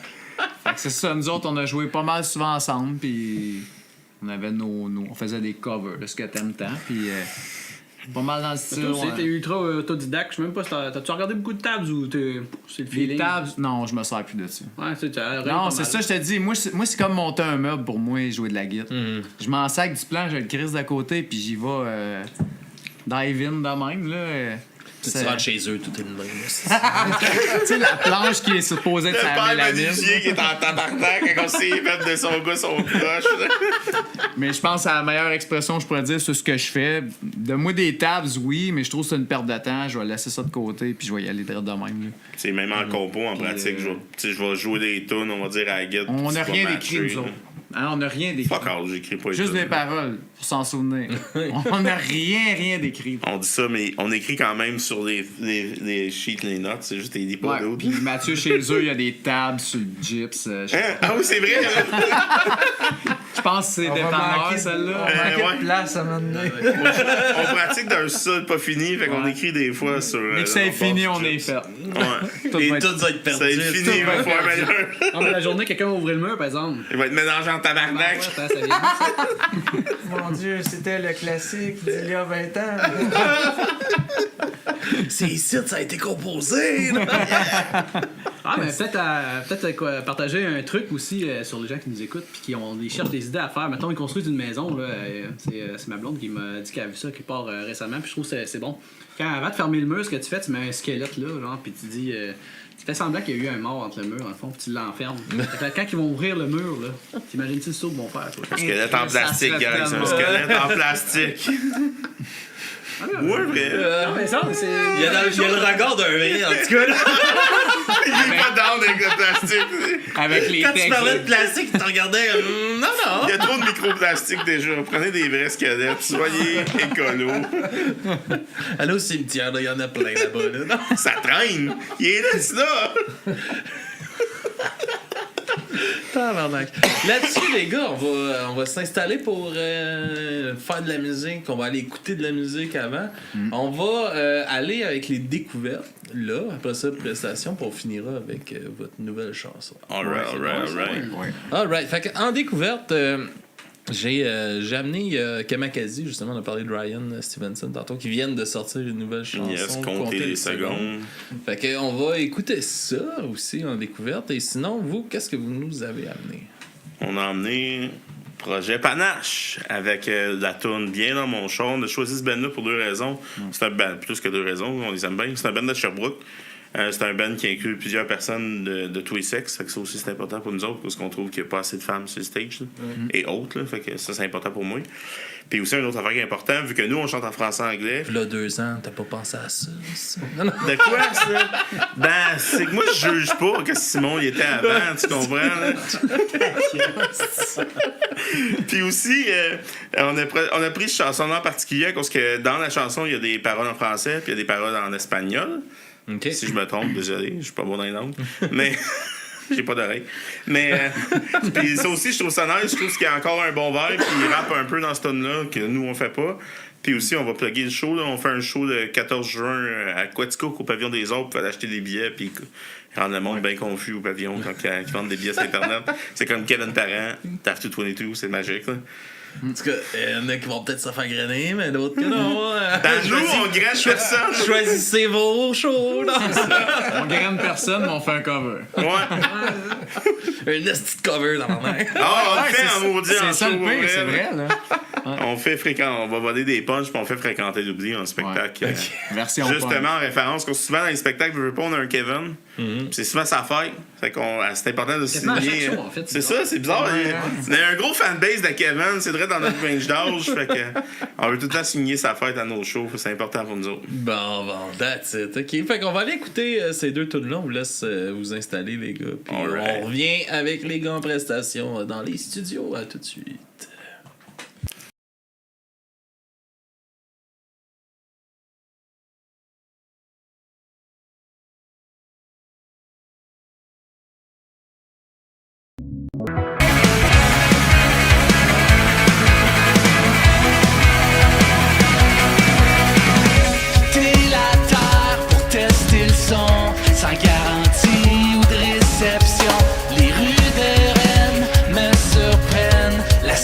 Fait que c'est ça, nous autres, on a joué pas mal souvent ensemble, puis on avait on faisait des covers de ce que t'aimes tant, puis pas mal dans le style. Toi aussi, ouais. t'es ultra autodidacte. Je sais même pas si t'as-tu regardé beaucoup de tabs ou c'est le Les feeling? tables, non, je me sers plus de ça. Ouais, tu as Non, c'est ça, je te dis. Moi, c'est comme monter un meuble pour moi, jouer de la guitare. Je m'en sac du plan, je le crise d'à côté, puis j'y vais dive in de même, là. Tu C'est- rentres chez eux, tout est de même. Tu sais, la planche qui est supposée être Le sa père mélamine. magicien qui est en tabarnak quand on s'est fait de son gars son crush. Mais je pense que la meilleure expression que je pourrais dire sur ce que je fais. De moi, des tabs, oui, mais je trouve que c'est une perte de temps. Je vais laisser ça de côté, puis je vais y aller direct de même. Là. C'est même en compo, en pratique, je vais jouer des tunes, on va dire à la guitare. On puis n'a tu vas rien matcher, d'écrit, nous là. autres. Hein, on n'a rien d'écrit. Fuck all, j'écris pas les Juste tunes. des paroles, pour s'en souvenir. On n'a rien d'écrit. On dit ça, mais on écrit quand même sur les sheets, les notes. C'est juste des Ouais, podos. puis Mathieu, chez eux, il y a des tables sur le gyps. Ah oui, c'est vrai! Je pense que c'est On va dépanneur, manquer- celle-là. On manquait ouais. de place à un moment donné. On pratique dans un sol pas fini, fait qu'on Ouais. écrit des fois sur. Mais que c'est fini, on est fait. Ouais. Tout Et va être- tout va être perdu. Ça va être fini, il va faire meilleur. Non, mais la journée, quelqu'un va ouvrir le mur, par exemple. Il va être mélangé en tabarnak. Ouais, ça vient vite, ça. Mon Dieu, c'était le classique d'il y a 20 ans. C'est ici que ça a été composé. là. Ah, mais peut-être partager un truc aussi sur les gens qui nous écoutent puis ils cherchent des idées à faire. Mettons, ils construisent une maison. Là, c'est ma blonde qui m'a dit qu'elle a vu ça, qui part récemment. Puis je trouve que c'est bon. Avant de fermer le mur, ce que tu fais, tu mets un squelette là, genre, puis tu dis. Tu fais semblant qu'il y a eu un mort entre le mur, dans le fond, puis tu l'enfermes. Fait que quand ils vont ouvrir le mur, là, t'imagines-tu le saut qu'ils vont faire, toi? Un squelette en Ça plastique, serait guys. Un tellement- squelette en plastique. Ouais, vrai. Non, mais ça, c'est. Il y a le regard d'un vrai, en tout cas. Là. Il est pas down avec le plastique. Avec les Quand tu textes. parlais de plastique, tu te regardais. Non, Il y non. a trop de microplastiques déjà. Prenez des vrais squelettes. Soyez écolo. Allez au cimetière, là, il y en a plein là-bas. Là. Non. Ça traîne. Il est là. Tabarnak. Là-dessus, les gars, on va s'installer pour faire de la musique. On va aller écouter de la musique avant. On va aller avec les découvertes. Là, après ça, prestation, puis on finira avec votre nouvelle chanson. Alright. Ouais. Alright. Fait que, en découverte, j'ai amené Kamakazi, justement, on a parlé de Ryan Stevenson tantôt, qui viennent de sortir une nouvelle chanson. Yes, comptez les secondes. Fait que on va écouter ça aussi en découverte. Et sinon, vous, qu'est-ce que vous nous avez amené? On a emmené Projet Panache avec la tourne Bien dans mon char. On a choisi ce band-là pour deux raisons. C'est un band, plus que deux raisons, on les aime bien. C'est un band de Sherbrooke. C'est un band qui inclut plusieurs personnes de tous les sexes. Fait que ça aussi, c'est important pour nous autres parce qu'on trouve qu'il n'y a pas assez de femmes sur le stage là, et autres. Là. Fait que ça, c'est important pour moi. Puis aussi, un autre affaire qui est important, vu que nous, on chante en français-anglais. Là, 2 ans, t'as pas pensé à ça? Non, non. De quoi, ça? Ben, c'est que moi, je juge pas que Simon, il était avant, tu comprends? Là? Puis aussi, on a pris cette chanson-là en particulier parce que dans la chanson, il y a des paroles en français puis il y a des paroles en espagnol. OK. Si je me trompe, désolé, je suis pas bon dans les langues. Mais j'ai pas d'oreille. Mais puis ça aussi, je trouve ça nice. Je trouve qu'il y a encore un bon vibe. Puis il rappe un peu dans ce tune-là que nous, on fait pas. Puis aussi, on va plugger le show. Là. On fait un show le 14 juin à Quaticook au Pavillon des Aubes. Il fallait acheter des billets. Puis rendre le monde bien confus au pavillon quand ils vendent des billets sur Internet. C'est comme Kevin Parent, Taft 22, c'est magique. Là. En tout cas, il y en a qui vont peut-être se faire grainer, mais d'autres que non. Nous, on graine personne. Choisissez vos shows. là. On graine personne, mais on fait un cover. Ouais. Un esti de cover dans la main. Ah, on le Ouais, fait en maudit en C'est ça show, le pire, vrai, c'est là. vrai, là. On va voler des punchs puis on fait fréquenter l'oubli en spectacle. Ouais. Version Justement en référence, parce que souvent dans les spectacles, je veux pas, on a un Kevin. Puis c'est souvent sa fête. Fait qu'on, c'est important de Quasiment à signer. chaque show, en fait, C'est c'est ça, c'est bizarre. Il y a un gros fanbase de Kevin, c'est vrai dans notre range d'âge. Fait que on veut tout le temps signer sa fête à nos shows. C'est important pour nous autres. Bon, that's it. OK. Fait qu'on va aller écouter ces deux tunes-là. On vous laisse vous installer, les gars. Puis Alright. on revient avec les gars en prestation dans les studios. À tout de suite. Quitter la terre pour tester le son, sans garantie ou de réception. Les rues de Rennes me surprennent, la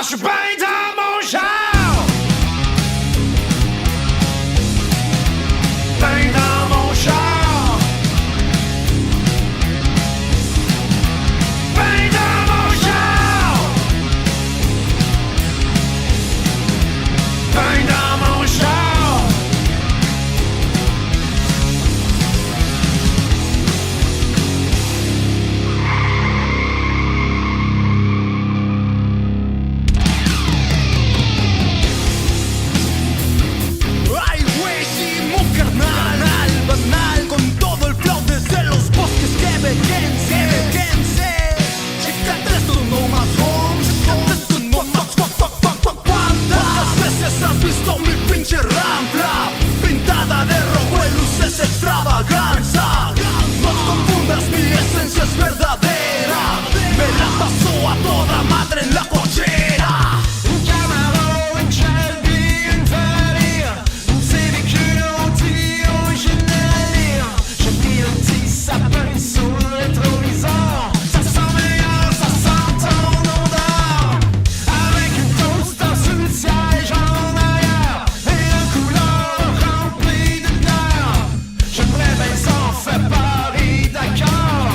je suis bien dans mon char. Ben dans mon char. Ben dans mon char. Ben dans mon char. Ay, güey, sí, mon carnal, banal, con todo el flow desde los bosques quebequense. Chécate esto nomás, homes, chécate esto nomás, ¿cuántas veces has visto mi pinche rampla? Pintada de rojo en luces extravaganza. No confundas, mi esencia es verdadera. Me la paso a toda madre en la cochera. Un Camaro, un Shelby, un Ferrari. C'est véhicule anti-original. J'ai mis un petit sapin sur le rétroviseur. Ça sent meilleur, ça sent ton odeur. Avec une toast sur le siège en arrière. Et un couleur rempli de terre. J'aimerais bien s'en faire Paris, Dakar.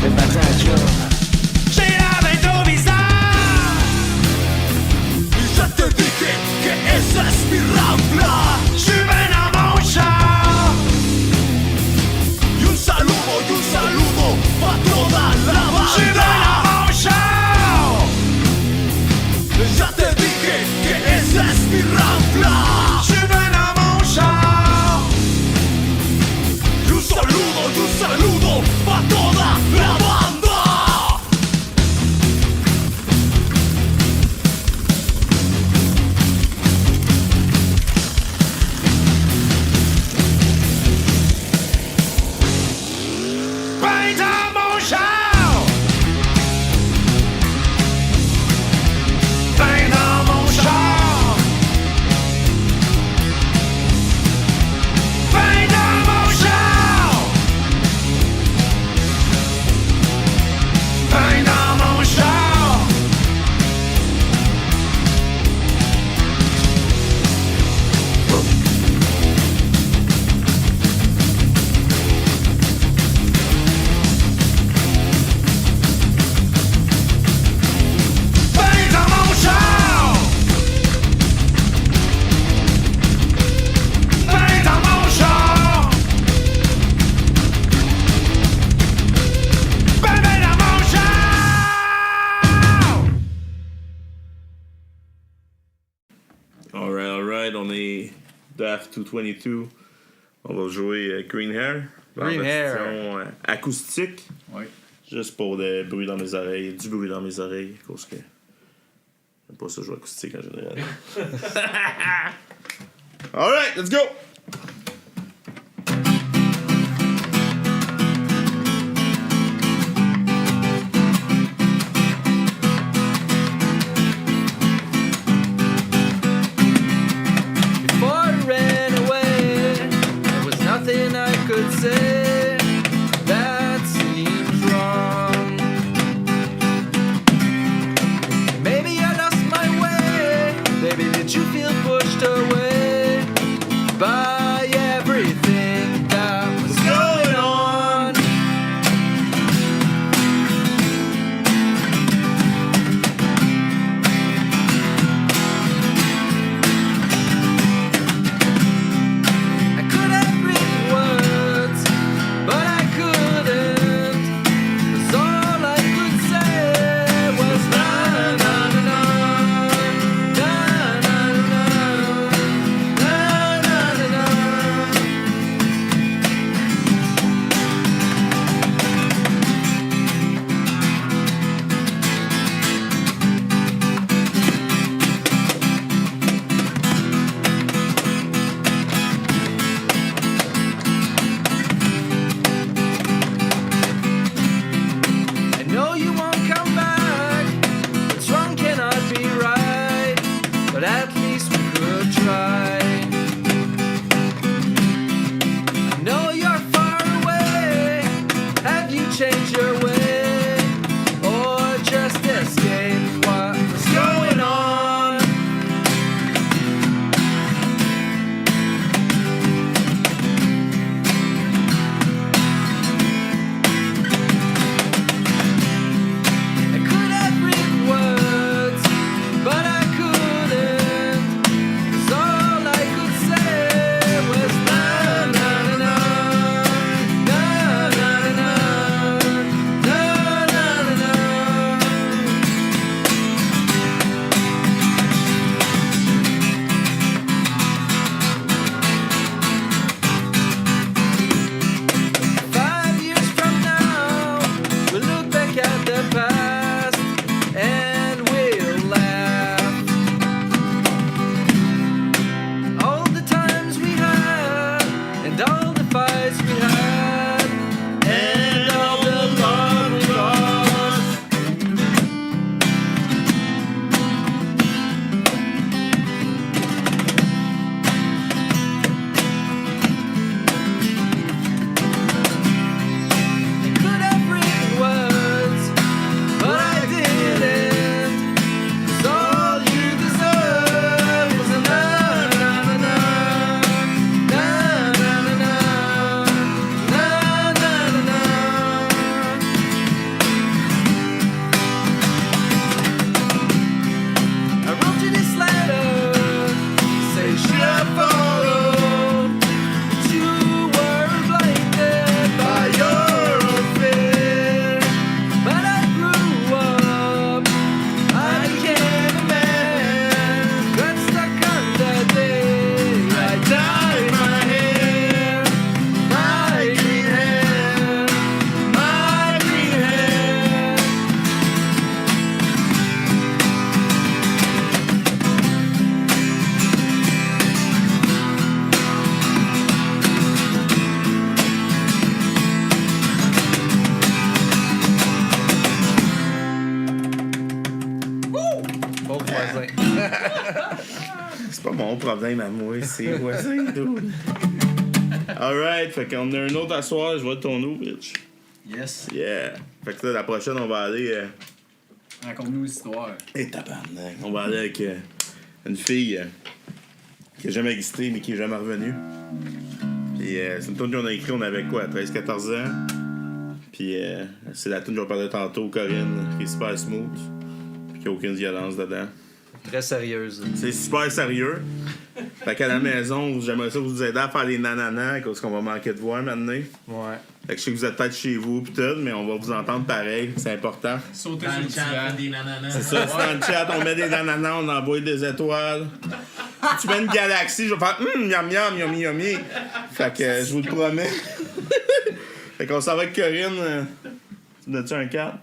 Mais pas d'accord. J'ai la bête au bizarre. Je te dije que esa es mi rampla. Je suis bien dans mon char. Y un saludo pa' toda la banda. Je suis bien dans mon char. Ya te dije que esa es mi rampla. Je suis bien dans mon char. Y un saludo pa' toda la banda. Ben dans mon char. Ben dans mon char. Ben dans mon char. Ben dans mon char. Ben dans mon char. Ben dans mon char. Ben dans mon char. Alright, on est Daft 222. On va jouer Green Hair. Green Hair. Version acoustique. Oui. Juste pour du bruit dans mes oreilles, parce que j'aime pas ça jouer acoustique en général. Alright, let's go! Before I ran away, there was nothing I could say that seems wrong. Maybe I lost my way. Baby, did you feel pushed away by voisin. C'est pas mon problème à moi, c'est les voisins, dude. Alright, fait qu'on a un autre à soir, je vois ton eau, bitch. Yes. Yeah. Fait que là, la prochaine, on va aller. Raconte-nous l'histoire. Et tabarnak. On va aller avec une fille qui a jamais existé, mais qui est jamais revenue. Puis c'est une tune qu'on a écrit, on avait quoi, 13-14 ans. Puis c'est la tune que je vais parler tantôt, Corinne, qui est super smooth. Puis qui a aucune violence dedans. Très sérieuse. C'est super sérieux. Fait qu'à la maison, j'aimerais ça vous aider à faire des nananas, parce qu'on va manquer de voix maintenant. Ouais. Fait que je sais que vous êtes peut-être chez vous pis tout, mais on va vous entendre pareil, c'est important. Sauter Dans sur le le chat, divan. des nananas. C'est ça, dans le chat, on met des nananas, on envoie des étoiles. Tu mets une galaxie, je vais faire miam miam, yummy yummy. Fait que je vous le promets. Fait qu'on s'en va avec Corinne. Tu me donnes-tu un 4?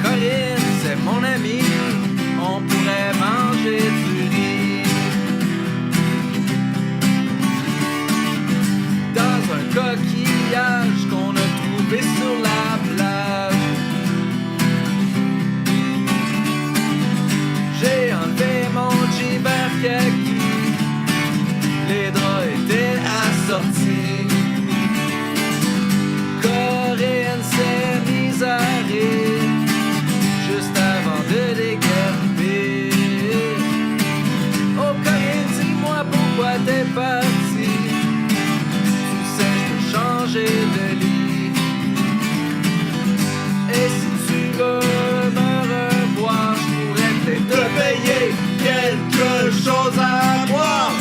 Corinne, c'est mon ami, on pourrait manger du riz. Dans un coquillage qu'on a trouvé sur la plage. J'ai enlevé mon gibert kaki, les draps étaient assortis. Corinne s'est mise à rire juste avant de déguerpir. Oh Corinne, dis-moi pourquoi t'es partie. Tu sais, je peux changer de lit. Et si tu veux me revoir, je pourrais peut-être te payer quelque chose à boire.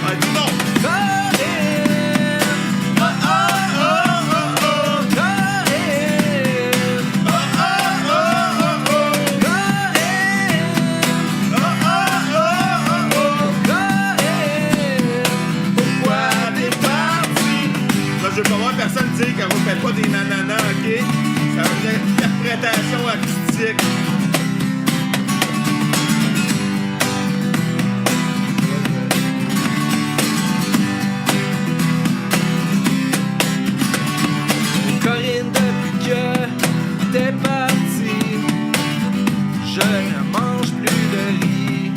Ah, dis donc! Corinne, oh oh oh oh oh, Corinne, oh oh oh oh oh, Corinne, oh oh oh oh oh, Corinne, pourquoi t'es partie? Là, je veux pas voir personne dire qu'on fait pas des nananas, ok? Ça va être une interprétation artistique. Corinne, depuis que t'es partie, je ne mange plus de riz.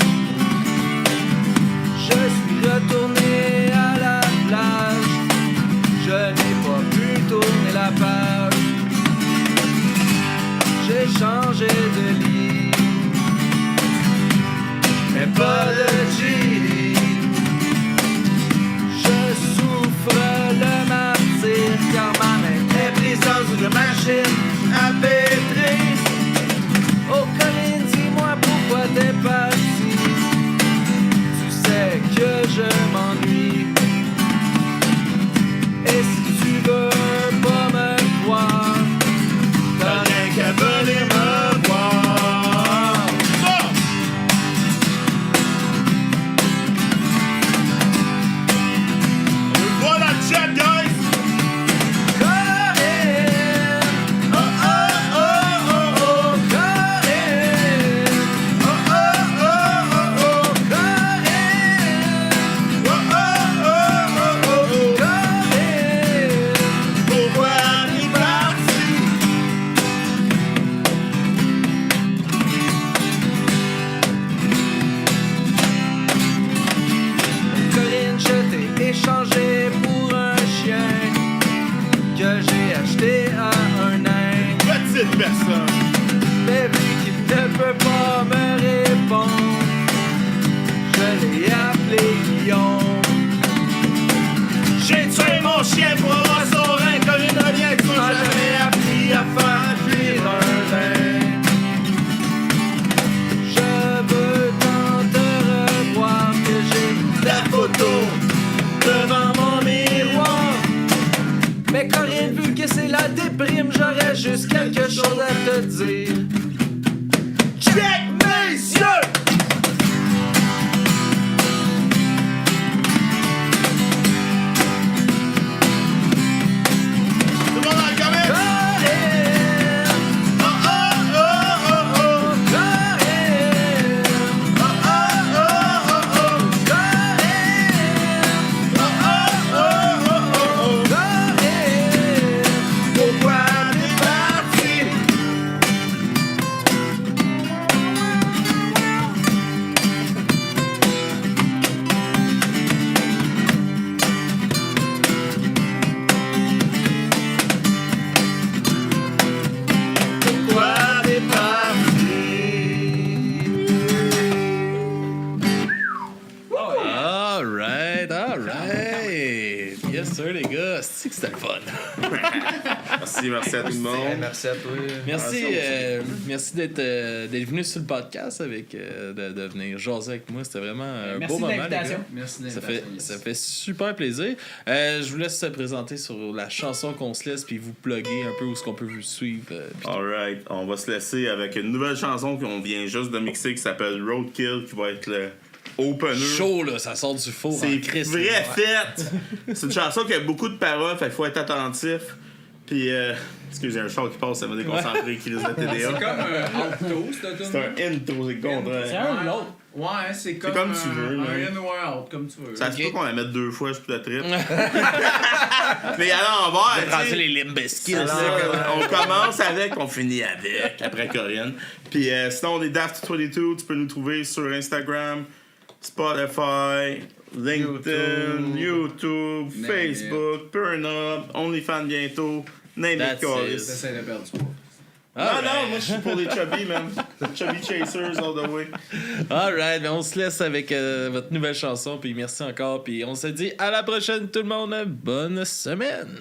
Je suis retourné à la plage, je n'ai pas pu tourner la page. J'ai changé de lit, mais pas de G. Je souffre le martyre car ma main est prise dans une machine à pétrir. Oh Corinne, dis-moi pourquoi t'es partie. Tu sais que je m'ennuie. Et si tu veux pas me voir, t'as rien qu'à venir me voir. On veut voir dans le chat, guys! Corinne, oh oh oh oh oh, Corinne, oh oh oh oh oh, Corinne, oh oh oh oh oh, Corinne, pourquoi t'es partie? Corinne, je t'ai échangé pour un chien que j'ai acheté à un nain. Petite personne! Mais vu qu'il ne peut pas me répondre, je l'ai appelé Lion. J'ai tué mon chien pour avoir son rein comme une reliette. Tu m'as jamais appris à faire cuire un vin. Je veux tant te revoir que j'ai la photo devant mon miroir. Mais Corinne, vu que c'est la déprime, j'aurais juste quelque chose à te dire. Check mes yeux! alright. Yes, sir, les gars. C'est que c'était le fun. Merci à tout le monde. Merci à toi. Merci d'être venu sur le podcast de venir jaser avec moi. C'était vraiment un Merci beau de moment, les l'invitation. gars. Merci Ça d'invitation. ça fait super plaisir. Je vous laisse se présenter sur la chanson qu'on se laisse puis vous plugger un peu où est-ce qu'on peut vous suivre. Puis Alright, on va se laisser avec une nouvelle chanson qu'on vient juste de mixer qui s'appelle Roadkill, qui va être le opener. chaud, là, ça sort du four. C'est en Christ, vrai là. fait! C'est une chanson qui a beaucoup de paroles, fait qu'il faut être attentif. Puis, excusez, un char qui passe, ça m'a déconcentré, qui les a TDA. C'est comme un outro, cette C'est tune. un intro, c'est le contraire. C'est un ou l'autre. Ouais, c'est comme, comme tu veux, un là. in ou un out, comme tu veux. Ça se peut qu'on la mette 2 fois, je peux la trip. Mais à l'envers, tu sais. Rendu les Limp Bizkit. Alors, on commence avec, on finit avec, après Corinne. Puis sinon, on est Daft22, tu peux nous trouver sur Instagram, Spotify, LinkedIn, YouTube, Name Facebook, Pornhub, OnlyFans bientôt, name it, That's callis. it. J'essaie de perdre du poids. Non, moi je suis pour les chubby, man. Chubby chasers all the way. Alright, ben on se laisse avec votre nouvelle chanson. Puis merci encore. Puis on se dit à la prochaine, tout le monde. Bonne semaine.